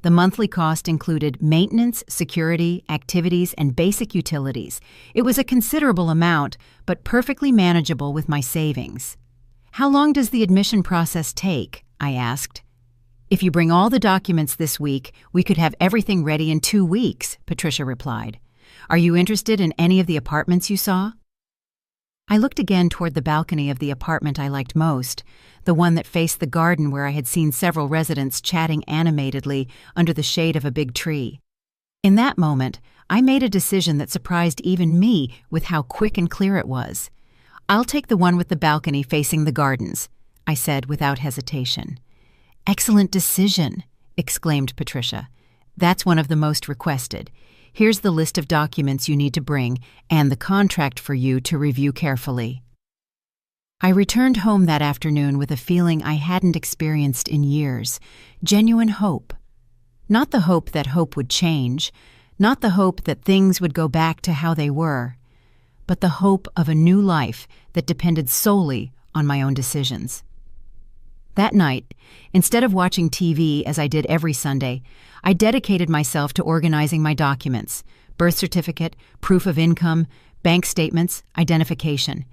The monthly cost included maintenance, security, activities, and basic utilities. It was a considerable amount, but perfectly manageable with my savings. "How long does the admission process take?" I asked. "If you bring all the documents this week, we could have everything ready in 2 weeks," Patricia replied. "Are you interested in any of the apartments you saw?" I looked again toward the balcony of the apartment I liked most, the one that faced the garden where I had seen several residents chatting animatedly under the shade of a big tree. In that moment, I made a decision that surprised even me with how quick and clear it was. "I'll take the one with the balcony facing the gardens," I said without hesitation. "Excellent decision," exclaimed Patricia. "That's one of the most requested. Here's the list of documents you need to bring and the contract for you to review carefully." I returned home that afternoon with a feeling I hadn't experienced in years, genuine hope. Not the hope that hope would change, not the hope that things would go back to how they were, but the hope of a new life that depended solely on my own decisions. That night, instead of watching TV as I did every Sunday, I dedicated myself to organizing my documents: birth certificate, proof of income, bank statements, identification.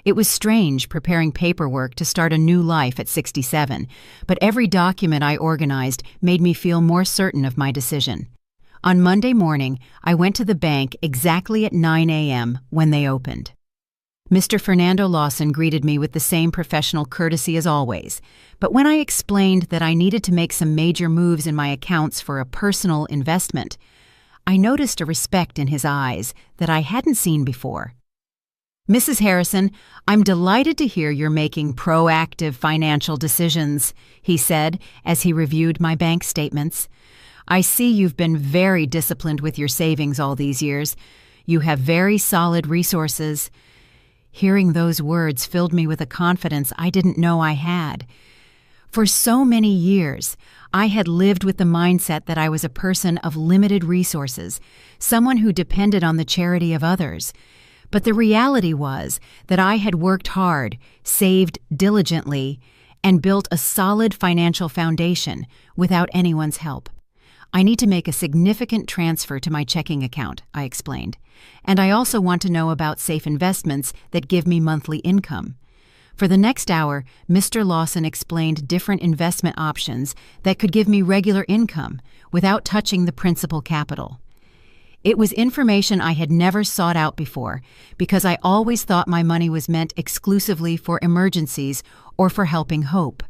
It was strange preparing paperwork to start a new life at 67, but every document I organized made me feel more certain of my decision. On Monday morning, I went to the bank exactly at 9 a.m. when they opened. Mr. Fernando Lawson greeted me with the same professional courtesy as always, but when I explained that I needed to make some major moves in my accounts for a personal investment, I noticed a respect in his eyes that I hadn't seen before. "Mrs. Harrison, I'm delighted to hear you're making proactive financial decisions," he said as he reviewed my bank statements. "I see you've been very disciplined with your savings all these years. You have very solid resources." Hearing those words filled me with a confidence I didn't know I had. For so many years, I had lived with the mindset that I was a person of limited resources, someone who depended on the charity of others. But the reality was that I had worked hard, saved diligently, and built a solid financial foundation without anyone's help. "I need to make a significant transfer to my checking account," I explained. "And I also want to know about safe investments that give me monthly income." For the next hour, Mr. Lawson explained different investment options that could give me regular income without touching the principal capital. It was information I had never sought out before because I always thought my money was meant exclusively for emergencies or for helping hope.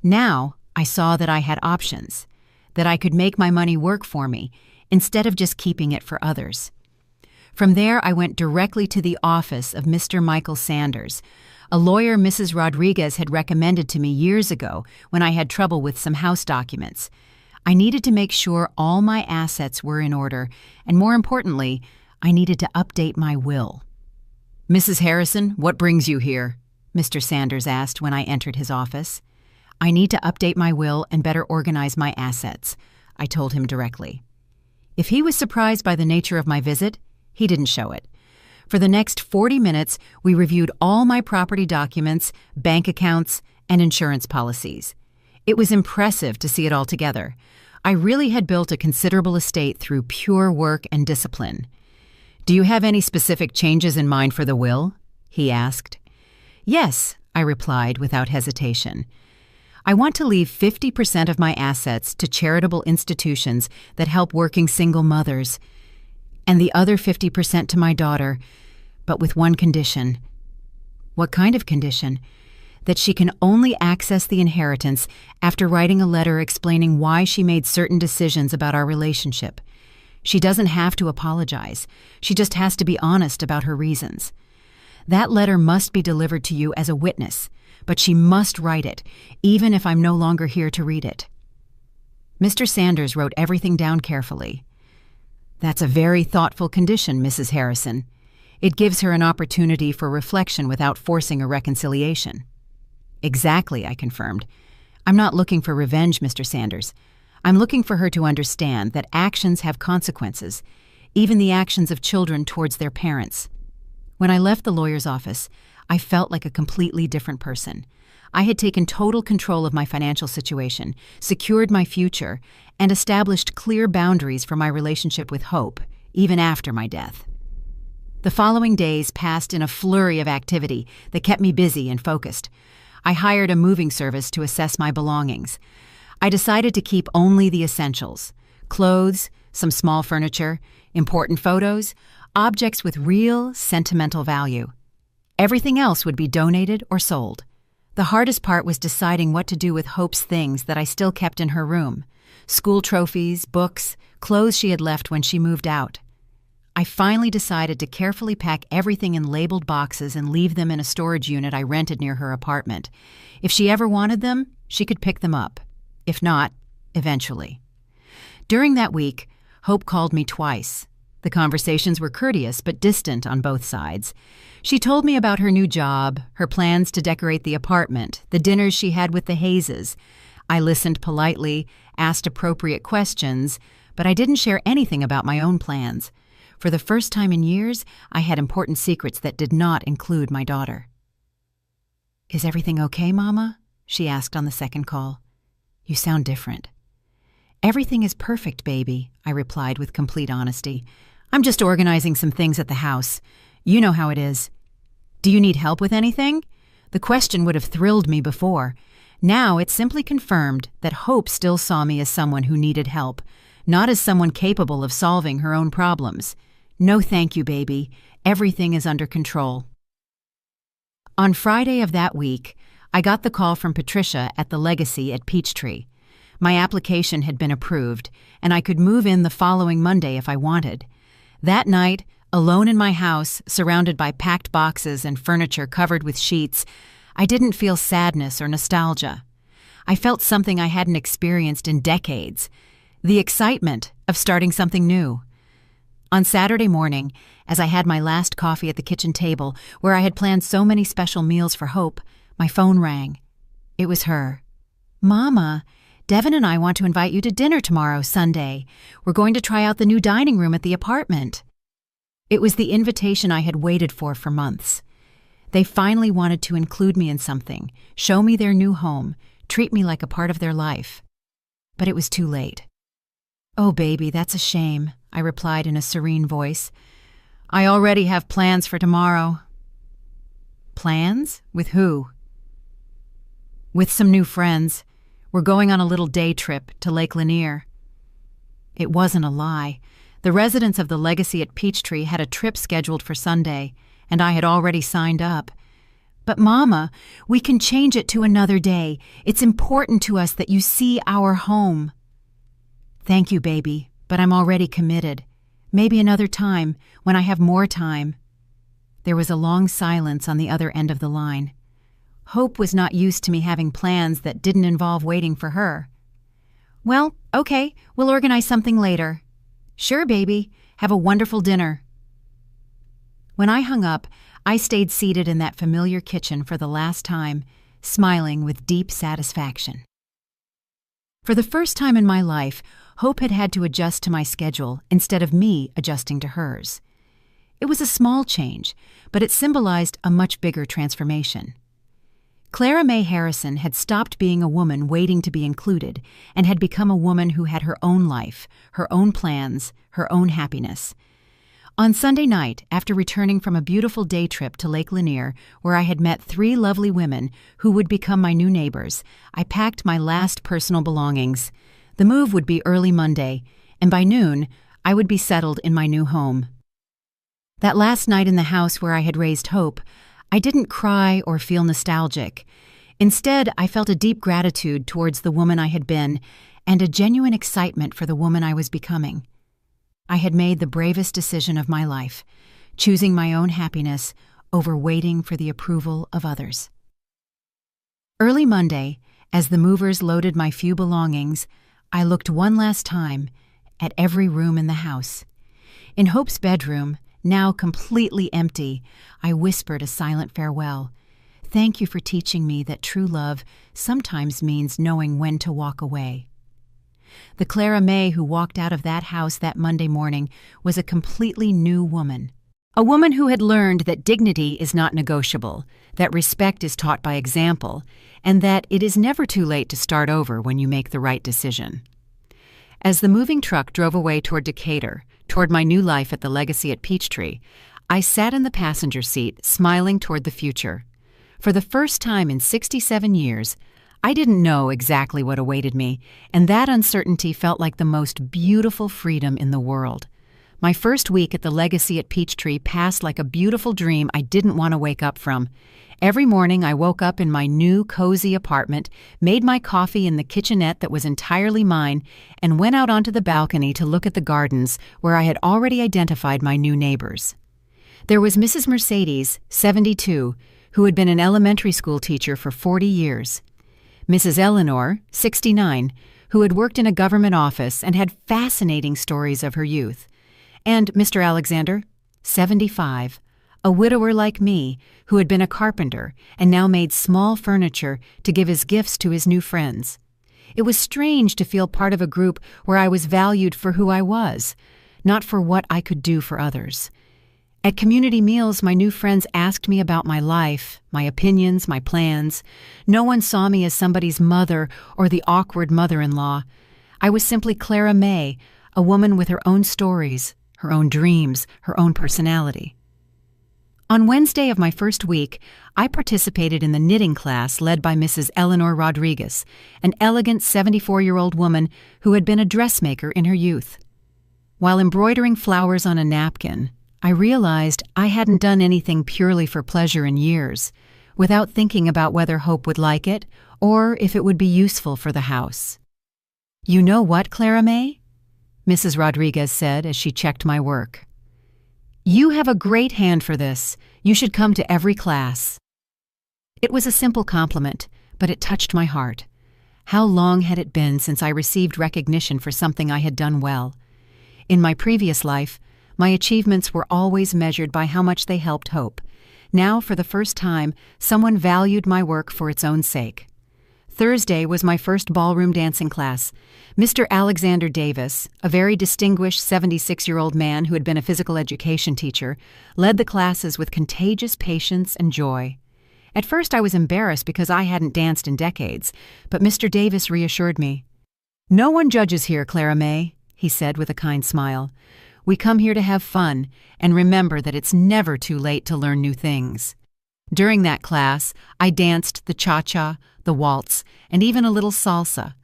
Now, I saw that I had options, that I could make my money work for me instead of just keeping it for others. From there, I went directly to the office of Mr. Michael Sanders, a lawyer Mrs. Rodriguez had recommended to me years ago when I had trouble with some house documents. I needed to make sure all my assets were in order, and more importantly, I needed to update my will. "Mrs. Harrison, what brings you here?" Mr. Sanders asked when I entered his office. "I need to update my will and better organize my assets," I told him directly. If he was surprised by the nature of my visit, he didn't show it. For the next 40 minutes, we reviewed all my property documents, bank accounts, and insurance policies. It was impressive to see it all together. I really had built a considerable estate through pure work and discipline. "Do you have any specific changes in mind for the will?" he asked. "Yes," I replied without hesitation. "I want to leave 50% of my assets to charitable institutions that help working single mothers." and the other 50% to my daughter, but with one condition. What kind of condition? That she can only access the inheritance after writing a letter explaining why she made certain decisions about our relationship. She doesn't have to apologize. She just has to be honest about her reasons. That letter must be delivered to you as a witness, but she must write it, even if I'm no longer here to read it. Mr. Sanders wrote everything down carefully. That's a very thoughtful condition, Mrs. Harrison. It gives her an opportunity for reflection without forcing a reconciliation. Exactly, I confirmed. I'm not looking for revenge, Mr. Sanders. I'm looking for her to understand that actions have consequences, even the actions of children towards their parents. When I left the lawyer's office, I felt like a completely different person. I had taken total control of my financial situation, secured my future, and established clear boundaries for my relationship with Hope, even after my death. The following days passed in a flurry of activity that kept me busy and focused. I hired a moving service to assess my belongings. I decided to keep only the essentials: clothes, some small furniture, important photos, objects with real sentimental value. Everything else would be donated or sold. The hardest part was deciding what to do with Hope's things that I still kept in her room: school trophies, books, clothes she had left when she moved out. I finally decided to carefully pack everything in labeled boxes and leave them in a storage unit I rented near her apartment. If she ever wanted them, she could pick them up. If not, eventually. During that week, Hope called me twice. The conversations were courteous but distant on both sides. She told me about her new job, her plans to decorate the apartment, the dinners she had with the Hayeses. I listened politely, asked appropriate questions, but I didn't share anything about my own plans. For the first time in years, I had important secrets that did not include my daughter. "Is everything okay, Mama?" she asked on the second call. "You sound different." "Everything is perfect, baby," I replied with complete honesty. "I'm just organizing some things at the house. You know how it is." "Do you need help with anything?" The question would have thrilled me before. Now it simply confirmed that Hope still saw me as someone who needed help, not as someone capable of solving her own problems. "No thank you, baby. Everything is under control." On Friday of that week, I got the call from Patricia at the Legacy at Peachtree. My application had been approved, and I could move in the following Monday if I wanted. That night, alone in my house, surrounded by packed boxes and furniture covered with sheets, I didn't feel sadness or nostalgia. I felt something I hadn't experienced in decades: the excitement of starting something new. On Saturday morning, as I had my last coffee at the kitchen table where I had planned so many special meals for Hope, my phone rang. It was her. "Mama, Devin and I want to invite you to dinner tomorrow, Sunday. We're going to try out the new dining room at the apartment." It was the invitation I had waited for months. They finally wanted to include me in something, show me their new home, treat me like a part of their life. But it was too late. "Oh, baby, that's a shame," I replied in a serene voice. "I already have plans for tomorrow." "Plans? With who?" "With some new friends. We're going on a little day trip to Lake Lanier." It wasn't a lie. The residents of the Legacy at Peachtree had a trip scheduled for Sunday, and I had already signed up. "But Mama, we can change it to another day. It's important to us that you see our home." "Thank you, baby, but I'm already committed. Maybe another time, when I have more time." There was a long silence on the other end of the line. Hope was not used to me having plans that didn't involve waiting for her. "Well, okay, we'll organize something later." "Sure, baby. Have a wonderful dinner." When I hung up, I stayed seated in that familiar kitchen for the last time, smiling with deep satisfaction. For the first time in my life, Hope had to adjust to my schedule instead of me adjusting to hers. It was a small change, but it symbolized a much bigger transformation. Clara May Harrison had stopped being a woman waiting to be included and had become a woman who had her own life, her own plans, her own happiness. On Sunday night, after returning from a beautiful day trip to Lake Lanier, where I had met 3 lovely women who would become my new neighbors, I packed my last personal belongings. The move would be early Monday, and by noon, I would be settled in my new home. That last night in the house where I had raised Hope, I didn't cry or feel nostalgic. Instead, I felt a deep gratitude towards the woman I had been and a genuine excitement for the woman I was becoming. I had made the bravest decision of my life, choosing my own happiness over waiting for the approval of others. Early Monday, as the movers loaded my few belongings, I looked one last time at every room in the house. In Hope's bedroom, now completely empty, I whispered a silent farewell. Thank you for teaching me that true love sometimes means knowing when to walk away. The Clara May who walked out of that house that Monday morning was a completely new woman. A woman who had learned that dignity is not negotiable, that respect is taught by example, and that it is never too late to start over when you make the right decision. As the moving truck drove away toward Decatur, toward my new life at the Legacy at Peachtree, I sat in the passenger seat, smiling toward the future. For the first time in 67 years, I didn't know exactly what awaited me, and that uncertainty felt like the most beautiful freedom in the world. My first week at the Legacy at Peachtree passed like a beautiful dream I didn't want to wake up from. Every morning I woke up in my new, cozy apartment, made my coffee in the kitchenette that was entirely mine, and went out onto the balcony to look at the gardens where I had already identified my new neighbors. There was Mrs. Mercedes, 72, who had been an elementary school teacher for 40 years. Mrs. Eleanor, 69, who had worked in a government office and had fascinating stories of her youth. And Mr. Alexander, 75, a widower like me who had been a carpenter and now made small furniture to give as gifts to his new friends. It was strange to feel part of a group where I was valued for who I was, not for what I could do for others. At community meals, my new friends asked me about my life, my opinions, my plans. No one saw me as somebody's mother or the awkward mother-in-law. I was simply Clara May, a woman with her own stories, her own dreams, her own personality. On Wednesday of my first week, I participated in the knitting class led by Mrs. Eleanor Rodriguez, an elegant 74-year-old woman who had been a dressmaker in her youth. While embroidering flowers on a napkin, I realized I hadn't done anything purely for pleasure in years, without thinking about whether Hope would like it or if it would be useful for the house. "You know what, Clara May?" Mrs. Rodriguez said as she checked my work. "You have a great hand for this. You should come to every class." It was a simple compliment, but it touched my heart. How long had it been since I received recognition for something I had done well? In my previous life, my achievements were always measured by how much they helped Hope. Now, for the first time, someone valued my work for its own sake. Thursday was my first ballroom dancing class. Mr. Alexander Davis, a very distinguished 76-year-old man who had been a physical education teacher, led the classes with contagious patience and joy. At first I was embarrassed because I hadn't danced in decades, but Mr. Davis reassured me. "No one judges here, Clara May," he said with a kind smile. "We come here to have fun and remember that it's never too late to learn new things." During that class, I danced the cha-cha, the waltz, and even a little salsa.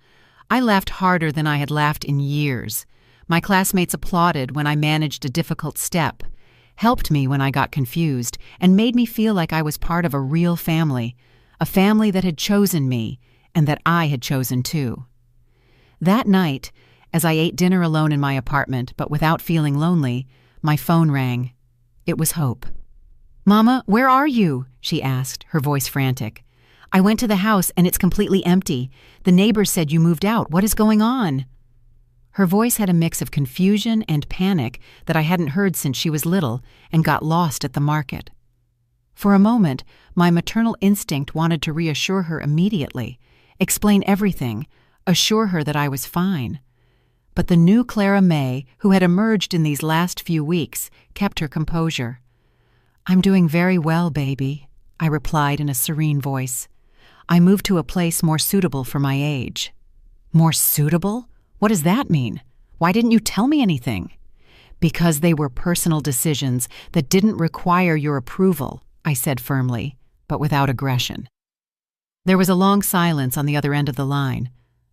I laughed harder than I had laughed in years. My classmates applauded when I managed a difficult step, helped me when I got confused, and made me feel like I was part of a real family, a family that had chosen me and that I had chosen too. That night, as I ate dinner alone in my apartment but without feeling lonely, my phone rang. It was Hope. "Mama, where are you?" she asked, her voice frantic. "I went to the house and it's completely empty. The neighbors said you moved out. What is going on?" Her voice had a mix of confusion and panic that I hadn't heard since she was little and got lost at the market. For a moment, my maternal instinct wanted to reassure her immediately, explain everything, assure her that I was fine. But the new Clara May, who had emerged in these last few weeks, kept her composure. "I'm doing very well, baby," I replied in a serene voice. "I moved to a place more suitable for my age." "More suitable? What does that mean? Why didn't you tell me anything?" "Because they were personal decisions that didn't require your approval," I said firmly, but without aggression. There was a long silence on the other end of the line.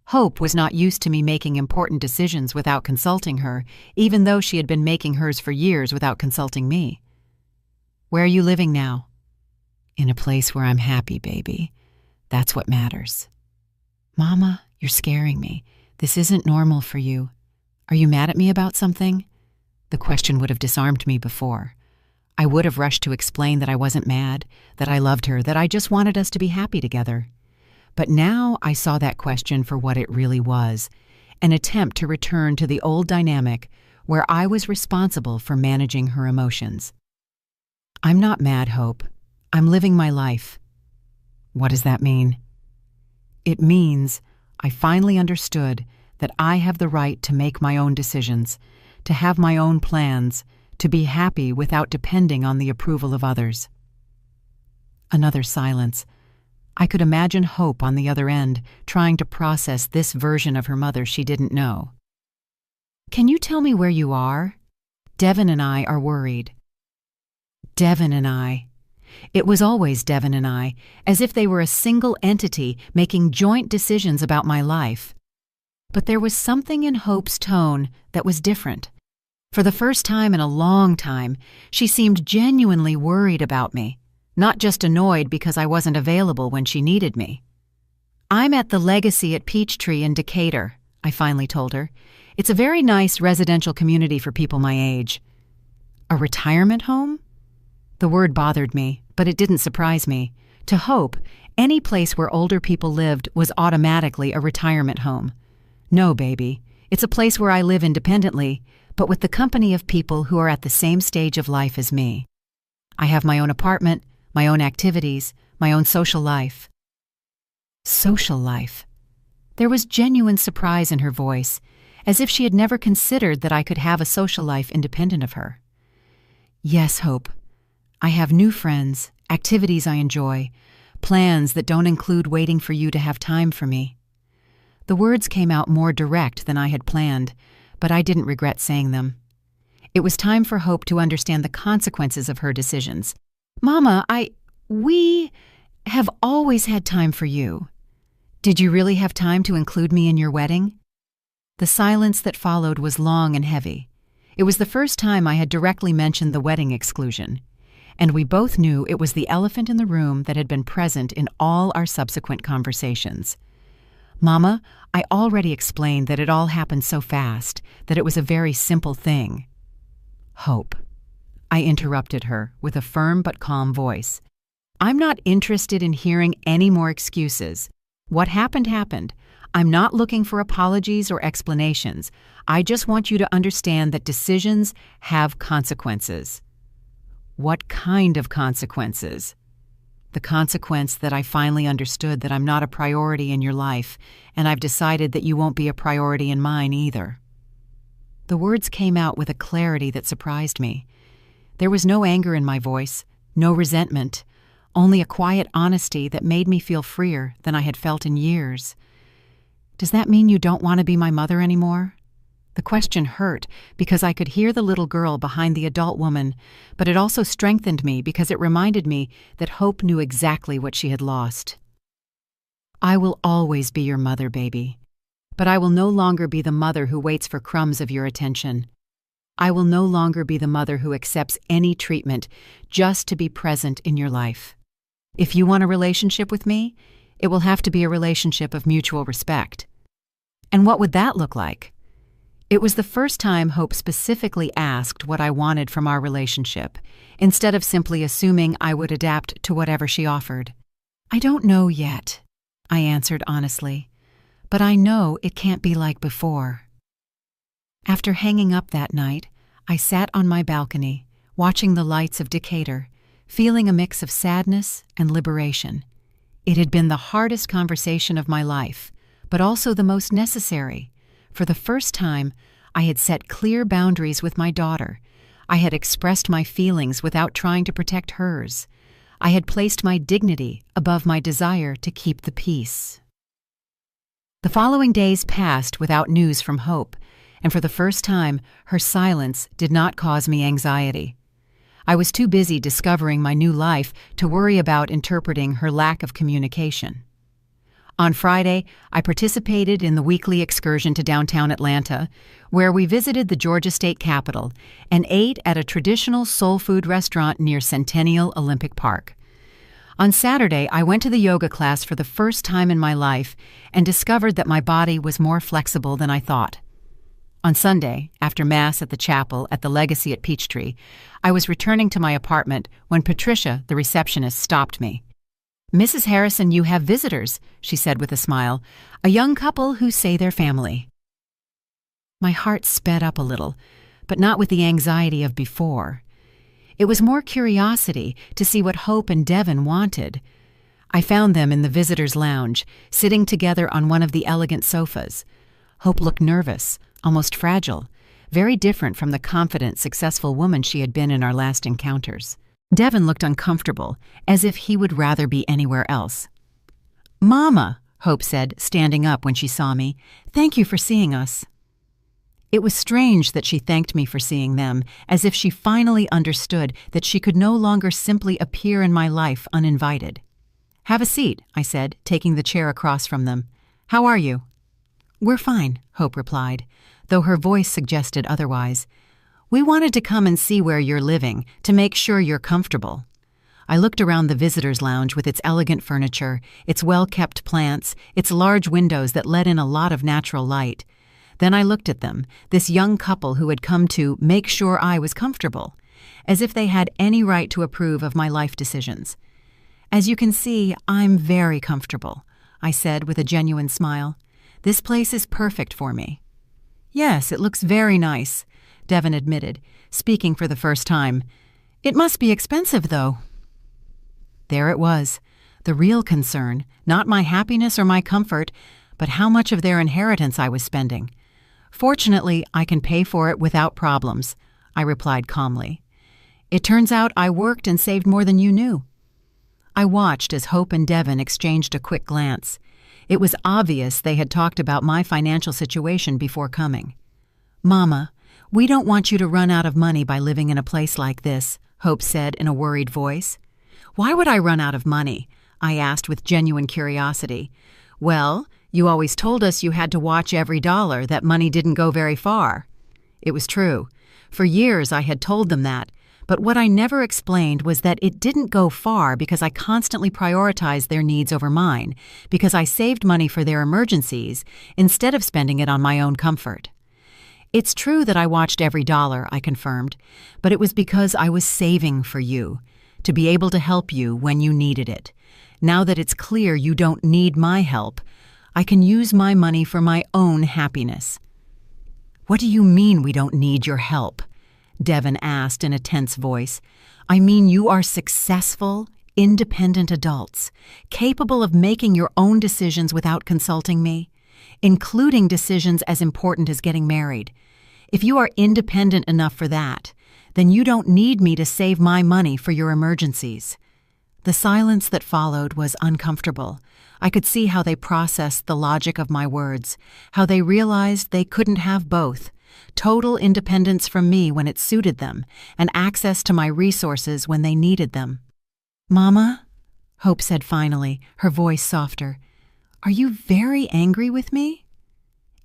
Hope was not used to me making important decisions without consulting her, even though she had been making hers for years without consulting me. "Where are you living now?" "In a place where I'm happy, baby. That's what matters." "Mama, you're scaring me. This isn't normal for you. Are you mad at me about something?" The question would have disarmed me before. I would have rushed to explain that I wasn't mad, that I loved her, that I just wanted us to be happy together. But now I saw that question for what it really was, an attempt to return to the old dynamic where I was responsible for managing her emotions. "I'm not mad, Hope. I'm living my life." "What does that mean?" "It means I finally understood that I have the right to make my own decisions, to have my own plans, to be happy without depending on the approval of others." Another silence. I could imagine Hope on the other end, trying to process this version of her mother she didn't know. "Can you tell me where you are? Devin and I are worried." Devin and I. It was always Devin and I, as if they were a single entity making joint decisions about my life. But there was something in Hope's tone that was different. For the first time in a long time, she seemed genuinely worried about me, not just annoyed because I wasn't available when she needed me. "I'm at the Legacy at Peachtree in Decatur," I finally told her. "It's a very nice residential community for people my age." "A retirement home?" The word bothered me, but it didn't surprise me. To Hope, any place where older people lived was automatically a retirement home. "No, baby. It's a place where I live independently, but with the company of people who are at the same stage of life as me. I have my own apartment, my own activities, my own social life." Social life. There was genuine surprise in her voice, as if she had never considered that I could have a social life independent of her. "Yes, Hope. I have new friends, activities I enjoy, plans that don't include waiting for you to have time for me." The words came out more direct than I had planned, but I didn't regret saying them. It was time for Hope to understand the consequences of her decisions. "Mama, we have always had time for you. Did you really have time to include me in your wedding?" The silence that followed was long and heavy. It was the first time I had directly mentioned the wedding exclusion, and we both knew it was the elephant in the room that had been present in all our subsequent conversations. "Mama, I already explained that it all happened so fast, that it was a very simple thing." "Hope," I interrupted her with a firm but calm voice. "I'm not interested in hearing any more excuses. What happened happened. I'm not looking for apologies or explanations. I just want you to understand that decisions have consequences." "What kind of consequences?" "The consequence that I finally understood that I'm not a priority in your life, and I've decided that you won't be a priority in mine either." The words came out with a clarity that surprised me. There was no anger in my voice, no resentment, only a quiet honesty that made me feel freer than I had felt in years. "Does that mean you don't want to be my mother anymore?" The question hurt because I could hear the little girl behind the adult woman, but it also strengthened me because it reminded me that Hope knew exactly what she had lost. "I will always be your mother, baby, but I will no longer be the mother who waits for crumbs of your attention. I will no longer be the mother who accepts any treatment just to be present in your life. If you want a relationship with me, it will have to be a relationship of mutual respect." And what would that look like? It was the first time Hope specifically asked what I wanted from our relationship, instead of simply assuming I would adapt to whatever she offered. "I don't know yet," I answered honestly, "but I know it can't be like before." After hanging up that night, I sat on my balcony, watching the lights of Decatur, feeling a mix of sadness and liberation. It had been the hardest conversation of my life, but also the most necessary. For the first time, I had set clear boundaries with my daughter. I had expressed my feelings without trying to protect hers. I had placed my dignity above my desire to keep the peace. The following days passed without news from Hope, and for the first time, her silence did not cause me anxiety. I was too busy discovering my new life to worry about interpreting her lack of communication. On Friday, I participated in the weekly excursion to downtown Atlanta, where we visited the Georgia State Capitol and ate at a traditional soul food restaurant near Centennial Olympic Park. On Saturday, I went to the yoga class for the first time in my life and discovered that my body was more flexible than I thought. On Sunday, after Mass at the chapel at the Legacy at Peachtree, I was returning to my apartment when Patricia, the receptionist, stopped me. "Mrs. Harrison, you have visitors," she said with a smile, "a young couple who say they're family." My heart sped up a little, but not with the anxiety of before. It was more curiosity to see what Hope and Devin wanted. I found them in the visitors' lounge, sitting together on one of the elegant sofas. Hope looked nervous, almost fragile, very different from the confident, successful woman she had been in our last encounters. Devin looked uncomfortable, as if he would rather be anywhere else. "Mama," Hope said, standing up when she saw me, "thank you for seeing us." It was strange that she thanked me for seeing them, as if she finally understood that she could no longer simply appear in my life uninvited. "Have a seat," I said, taking the chair across from them. "How are you?" "We're fine," Hope replied, though her voice suggested otherwise. "We wanted to come and see where you're living, to make sure you're comfortable." I looked around the visitors' lounge with its elegant furniture, its well-kept plants, its large windows that let in a lot of natural light. Then I looked at them, this young couple who had come to make sure I was comfortable, as if they had any right to approve of my life decisions. "As you can see, I'm very comfortable," I said with a genuine smile. "This place is perfect for me." "Yes, it looks very nice," Devin admitted, speaking for the first time. "It must be expensive, though." There it was, the real concern, not my happiness or my comfort, but how much of their inheritance I was spending. "Fortunately, I can pay for it without problems," I replied calmly. "It turns out I worked and saved more than you knew." I watched as Hope and Devin exchanged a quick glance. It was obvious they had talked about my financial situation before coming. "Mama, we don't want you to run out of money by living in a place like this," Hope said in a worried voice. "Why would I run out of money?" I asked with genuine curiosity. "Well, you always told us you had to watch every dollar, that money didn't go very far." It was true. For years I had told them that, but what I never explained was that it didn't go far because I constantly prioritized their needs over mine, because I saved money for their emergencies instead of spending it on my own comfort. "It's true that I watched every dollar," I confirmed, "but it was because I was saving for you, to be able to help you when you needed it. Now that it's clear you don't need my help, I can use my money for my own happiness." "What do you mean we don't need your help?" Devin asked in a tense voice. "I mean you are successful, independent adults, capable of making your own decisions without consulting me, including decisions as important as getting married. If you are independent enough for that, then you don't need me to save my money for your emergencies." The silence that followed was uncomfortable. I could see how they processed the logic of my words, how they realized they couldn't have both: total independence from me when it suited them, and access to my resources when they needed them. "Mama," Hope said finally, her voice softer, "are you very angry with me?"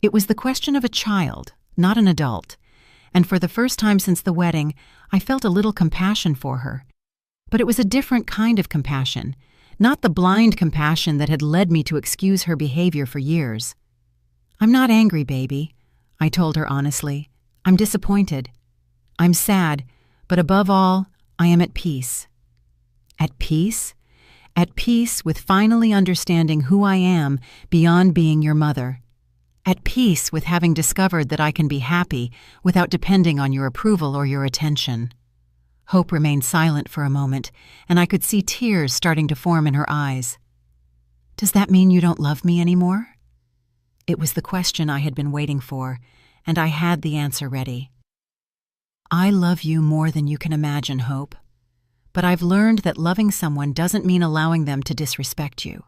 It was the question of a child, not an adult, and for the first time since the wedding, I felt a little compassion for her. But it was a different kind of compassion, not the blind compassion that had led me to excuse her behavior for years. "I'm not angry, baby," I told her honestly. "I'm disappointed. I'm sad, but above all, I am at peace." At peace? At peace with finally understanding who I am beyond being your mother. At peace with having discovered that I can be happy without depending on your approval or your attention. Hope remained silent for a moment, and I could see tears starting to form in her eyes. "Does that mean you don't love me anymore?" It was the question I had been waiting for, and I had the answer ready. "I love you more than you can imagine, Hope. But I've learned that loving someone doesn't mean allowing them to disrespect you.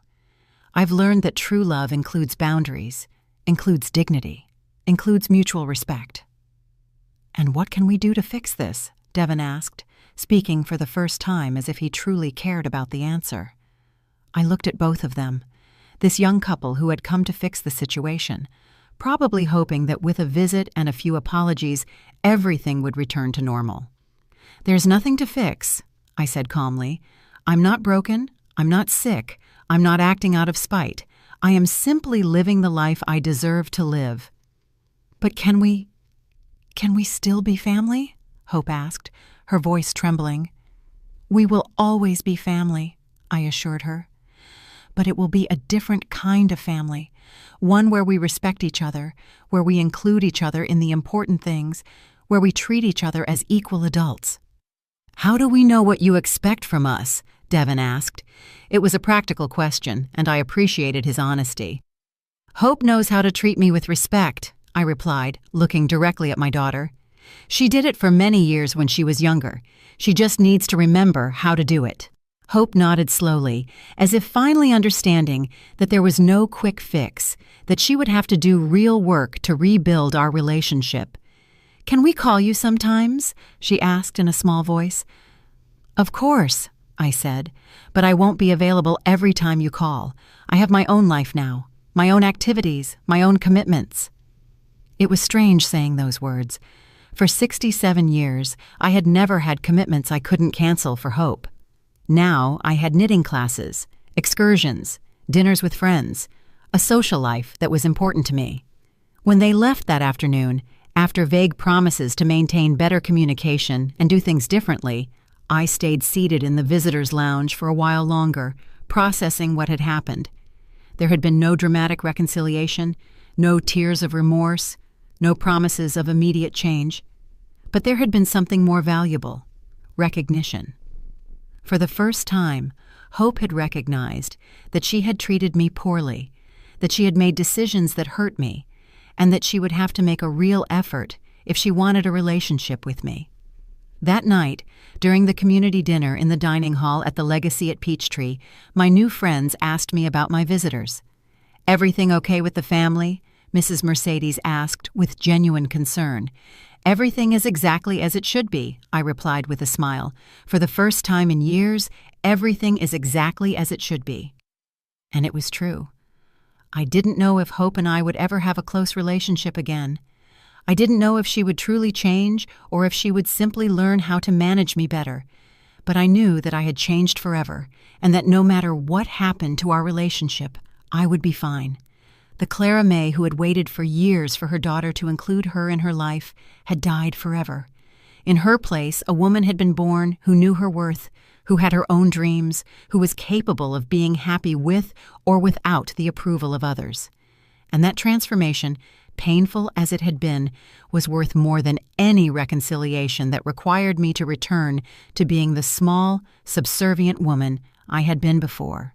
I've learned that true love includes boundaries, includes dignity, includes mutual respect." "And what can we do to fix this?" Devin asked, speaking for the first time as if he truly cared about the answer. I looked at both of them. this young couple who had come to fix the situation, probably hoping that with a visit and a few apologies, everything would return to normal. "There's nothing to fix," I said calmly. "I'm not broken, I'm not sick, I'm not acting out of spite. I am simply living the life I deserve to live." "But can we still be family?" Hope asked, her voice trembling. "We will always be family," I assured her. "But it will be a different kind of family, one where we respect each other, where we include each other in the important things, where we treat each other as equal adults." "How do we know what you expect from us?" Devin asked. It was a practical question, and I appreciated his honesty. "Hope knows how to treat me with respect," I replied, looking directly at my daughter. "She did it for many years when she was younger. She just needs to remember how to do it." Hope nodded slowly, as if finally understanding that there was no quick fix, that she would have to do real work to rebuild our relationship. "Can we call you sometimes?" she asked in a small voice. "Of course," I said, "but I won't be available every time you call. I have my own life now, my own activities, my own commitments." It was strange saying those words. For 67 years, I had never had commitments I couldn't cancel for Hope. Now I had knitting classes, excursions, dinners with friends, a social life that was important to me. When they left that afternoon, after vague promises to maintain better communication and do things differently, I stayed seated in the visitors' lounge for a while longer, processing what had happened. There had been no dramatic reconciliation, no tears of remorse, no promises of immediate change. But there had been something more valuable: recognition. For the first time, Hope had recognized that she had treated me poorly, that she had made decisions that hurt me, and that she would have to make a real effort if she wanted a relationship with me. That night, during the community dinner in the dining hall at the Legacy at Peachtree, my new friends asked me about my visitors. "Everything okay with the family?" Mrs. Mercedes asked with genuine concern. "Everything is exactly as it should be," I replied with a smile. "For the first time in years, everything is exactly as it should be." And it was true. I didn't know if Hope and I would ever have a close relationship again. I didn't know if she would truly change or if she would simply learn how to manage me better. But I knew that I had changed forever, and that no matter what happened to our relationship, I would be fine. The Clara May who had waited for years for her daughter to include her in her life had died forever. In her place, a woman had been born who knew her worth, who had her own dreams, who was capable of being happy with or without the approval of others. And that transformation, painful as it had been, was worth more than any reconciliation that required me to return to being the small, subservient woman I had been before.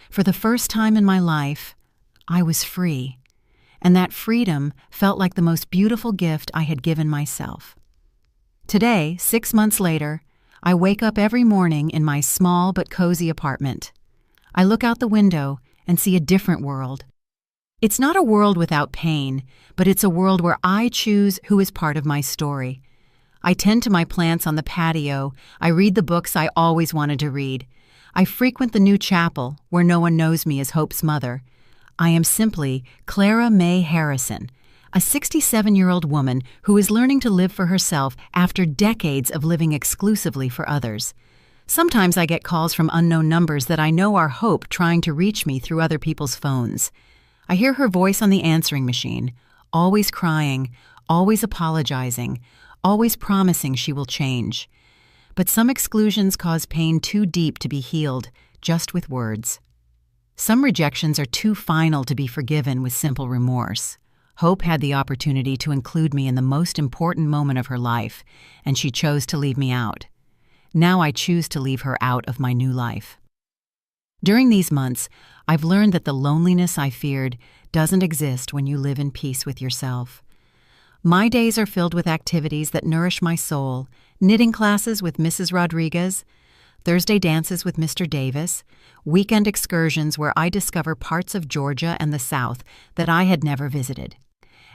For the first time in my life, I was free, and that freedom felt like the most beautiful gift I had given myself. Today, 6 months later, I wake up every morning in my small but cozy apartment. I look out the window and see a different world. It's not a world without pain, but it's a world where I choose who is part of my story. I tend to my plants on the patio. I read the books I always wanted to read. I frequent the new chapel, where no one knows me as Hope's mother. I am simply Clara May Harrison, a 67-year-old woman who is learning to live for herself after decades of living exclusively for others. Sometimes I get calls from unknown numbers that I know are Hope trying to reach me through other people's phones. I hear her voice on the answering machine, always crying, always apologizing, always promising she will change. But some exclusions cause pain too deep to be healed just with words. Some rejections are too final to be forgiven with simple remorse. Hope had the opportunity to include me in the most important moment of her life, and she chose to leave me out. Now I choose to leave her out of my new life. During these months, I've learned that the loneliness I feared doesn't exist when you live in peace with yourself. My days are filled with activities that nourish my soul: knitting classes with Mrs. Rodriguez, Thursday dances with Mr. Davis, weekend excursions where I discover parts of Georgia and the South that I had never visited.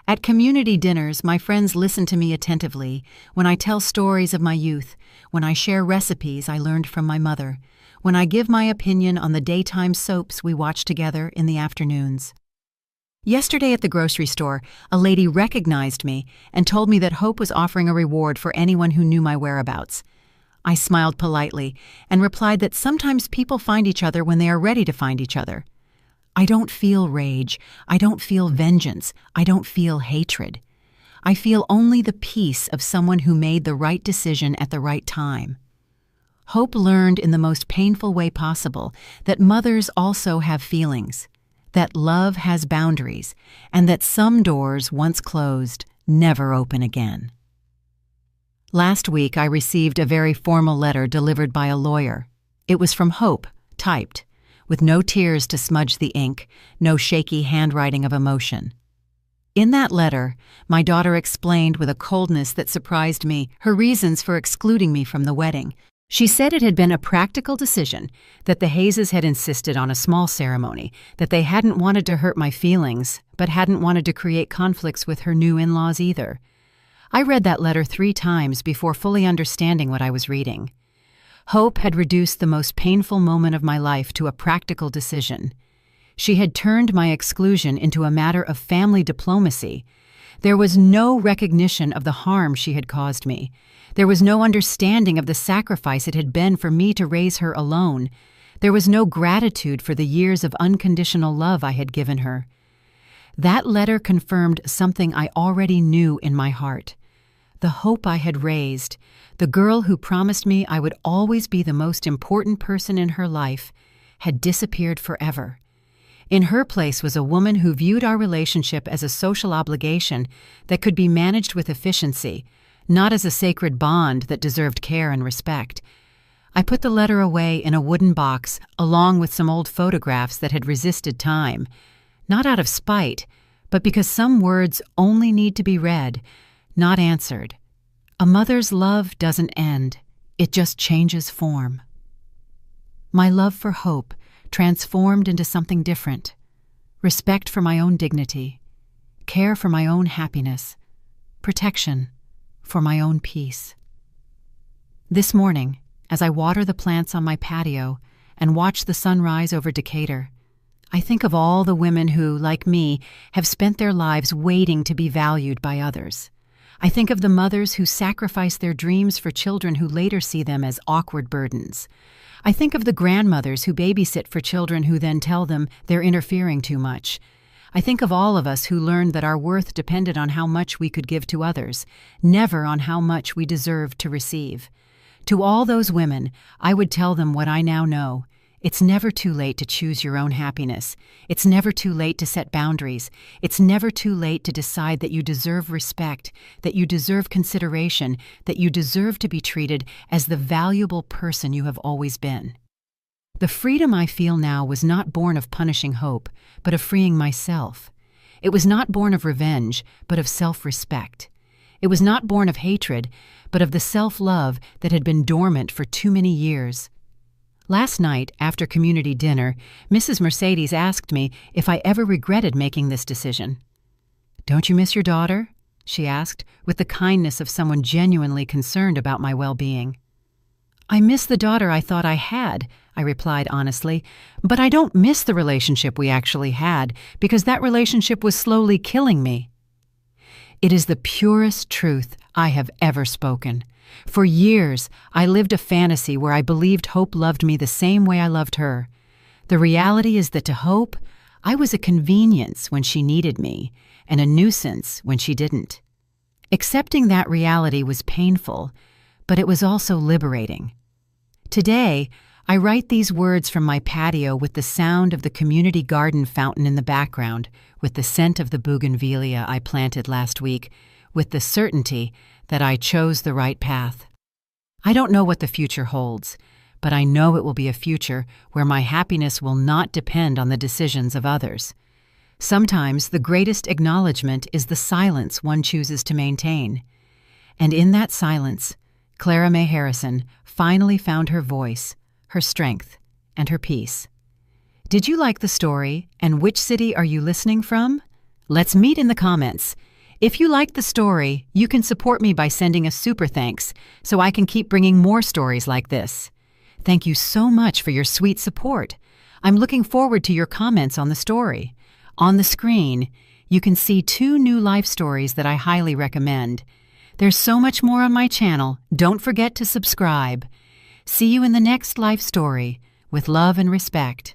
At community dinners, my friends listen to me attentively when I tell stories of my youth, when I share recipes I learned from my mother, when I give my opinion on the daytime soaps we watch together in the afternoons. Yesterday at the grocery store, a lady recognized me and told me that Hope was offering a reward for anyone who knew my whereabouts. I smiled politely and replied that sometimes people find each other when they are ready to find each other. I don't feel rage. I don't feel vengeance. I don't feel hatred. I feel only the peace of someone who made the right decision at the right time. Hope learned in the most painful way possible that mothers also have feelings, that love has boundaries, and that some doors once closed never open again. Last week I received a very formal letter delivered by a lawyer. It was from Hope, typed, with no tears to smudge the ink, no shaky handwriting of emotion. In that letter, my daughter explained with a coldness that surprised me her reasons for excluding me from the wedding. She said it had been a practical decision, that the Hayes had insisted on a small ceremony, that they hadn't wanted to hurt my feelings, but hadn't wanted to create conflicts with her new in-laws either. I read that letter 3 times before fully understanding what I was reading. Hope had reduced the most painful moment of my life to a practical decision. She had turned my exclusion into a matter of family diplomacy. There was no recognition of the harm she had caused me. There was no understanding of the sacrifice it had been for me to raise her alone. There was no gratitude for the years of unconditional love I had given her. That letter confirmed something I already knew in my heart. The Hope I had raised, the girl who promised me I would always be the most important person in her life, had disappeared forever. In her place was a woman who viewed our relationship as a social obligation that could be managed with efficiency, not as a sacred bond that deserved care and respect. I put the letter away in a wooden box along with some old photographs that had resisted time, not out of spite, but because some words only need to be read, not answered. A mother's love doesn't end, it just changes form. My love for Hope transformed into something different. Respect for my own dignity, care for my own happiness, protection for my own peace. This morning, as I water the plants on my patio and watch the sunrise over Decatur, I think of all the women who, like me, have spent their lives waiting to be valued by others. I think of the mothers who sacrifice their dreams for children who later see them as awkward burdens. I think of the grandmothers who babysit for children who then tell them they're interfering too much. I think of all of us who learned that our worth depended on how much we could give to others, never on how much we deserved to receive. To all those women, I would tell them what I now know. It's never too late to choose your own happiness. It's never too late to set boundaries. It's never too late to decide that you deserve respect, that you deserve consideration, that you deserve to be treated as the valuable person you have always been. The freedom I feel now was not born of punishing Hope, but of freeing myself. It was not born of revenge, but of self-respect. It was not born of hatred, but of the self-love that had been dormant for too many years. Last night, after community dinner, Mrs. Mercedes asked me if I ever regretted making this decision. "Don't you miss your daughter?" she asked, with the kindness of someone genuinely concerned about my well-being. "I miss the daughter I thought I had," I replied honestly, "but I don't miss the relationship we actually had, because that relationship was slowly killing me." It is the purest truth I have ever spoken. For years, I lived a fantasy where I believed Hope loved me the same way I loved her. The reality is that to Hope, I was a convenience when she needed me, and a nuisance when she didn't. Accepting that reality was painful, but it was also liberating. Today, I write these words from my patio with the sound of the community garden fountain in the background, with the scent of the bougainvillea I planted last week, with the certainty that I chose the right path. I don't know what the future holds, but I know it will be a future where my happiness will not depend on the decisions of others. Sometimes the greatest acknowledgement is the silence one chooses to maintain. And in that silence, Clara May Harrison finally found her voice, her strength, and her peace. Did you like the story, and which city are you listening from? Let's meet in the comments. If you liked the story, you can support me by sending a super thanks so I can keep bringing more stories like this. Thank you so much for your sweet support. I'm looking forward to your comments on the story. On the screen, you can see 2 new life stories that I highly recommend. There's so much more on my channel. Don't forget to subscribe. See you in the next life story. With love and respect.